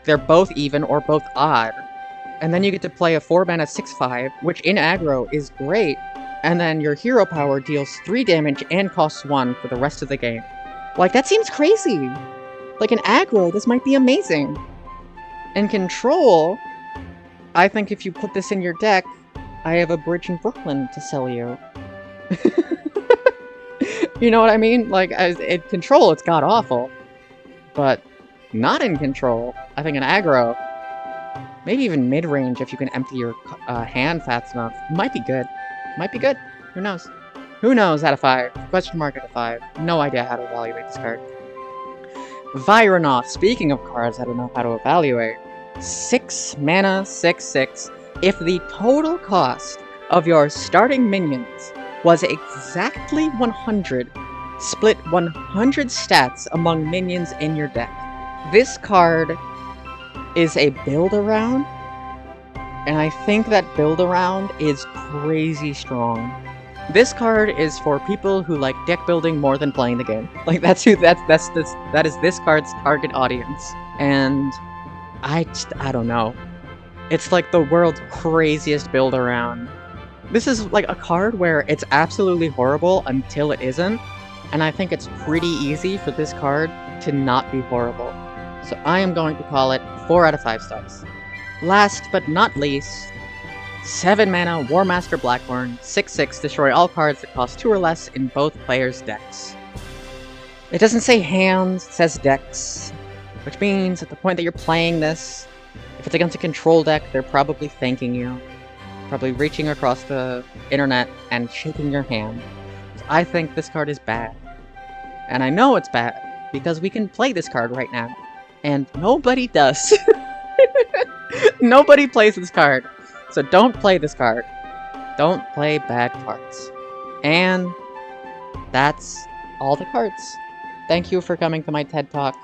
They're both even or both odd. And then you get to play a 4 mana 6/5, which in aggro is great, and then your hero power deals 3 damage and costs 1 for the rest of the game. Like, that seems crazy! Like, in aggro, this might be amazing. In control, I think if you put this in your deck, I have a bridge in Brooklyn to sell you. You know what I mean? Like, in control, it's god-awful. But not in control, I think in aggro, maybe even mid-range if you can empty your hand fast enough, might be good. Might be good. Who knows? Who knows out of 5? Question mark out of 5. No idea how to evaluate this card. Vironaut. Speaking of cards I don't know how to evaluate. 6 mana, 6/6. If the total cost of your starting minions was exactly 100, split 100 stats among minions in your deck. This card is a build-around, and I think that build-around is crazy strong. This card is for people who like deck building more than playing the game. Like that is this card's target audience. And I don't know. It's like the world's craziest build-around. This is like a card where it's absolutely horrible until it isn't, and I think it's pretty easy for this card to not be horrible. So I am going to call it 4 out of 5 stars. Last but not least, 7 mana War Master Blackburn, 6/6, destroy all cards that cost 2 or less in both players' decks. It doesn't say hands, it says decks, which means at the point that you're playing this, if it's against a control deck, they're probably thanking you. Probably reaching across the internet and shaking your hand. So I think this card is bad. And I know it's bad, because we can play this card right now. And nobody does. Nobody plays this card. So don't play this card. Don't play bad cards. And that's all the cards. Thank you for coming to my TED Talk.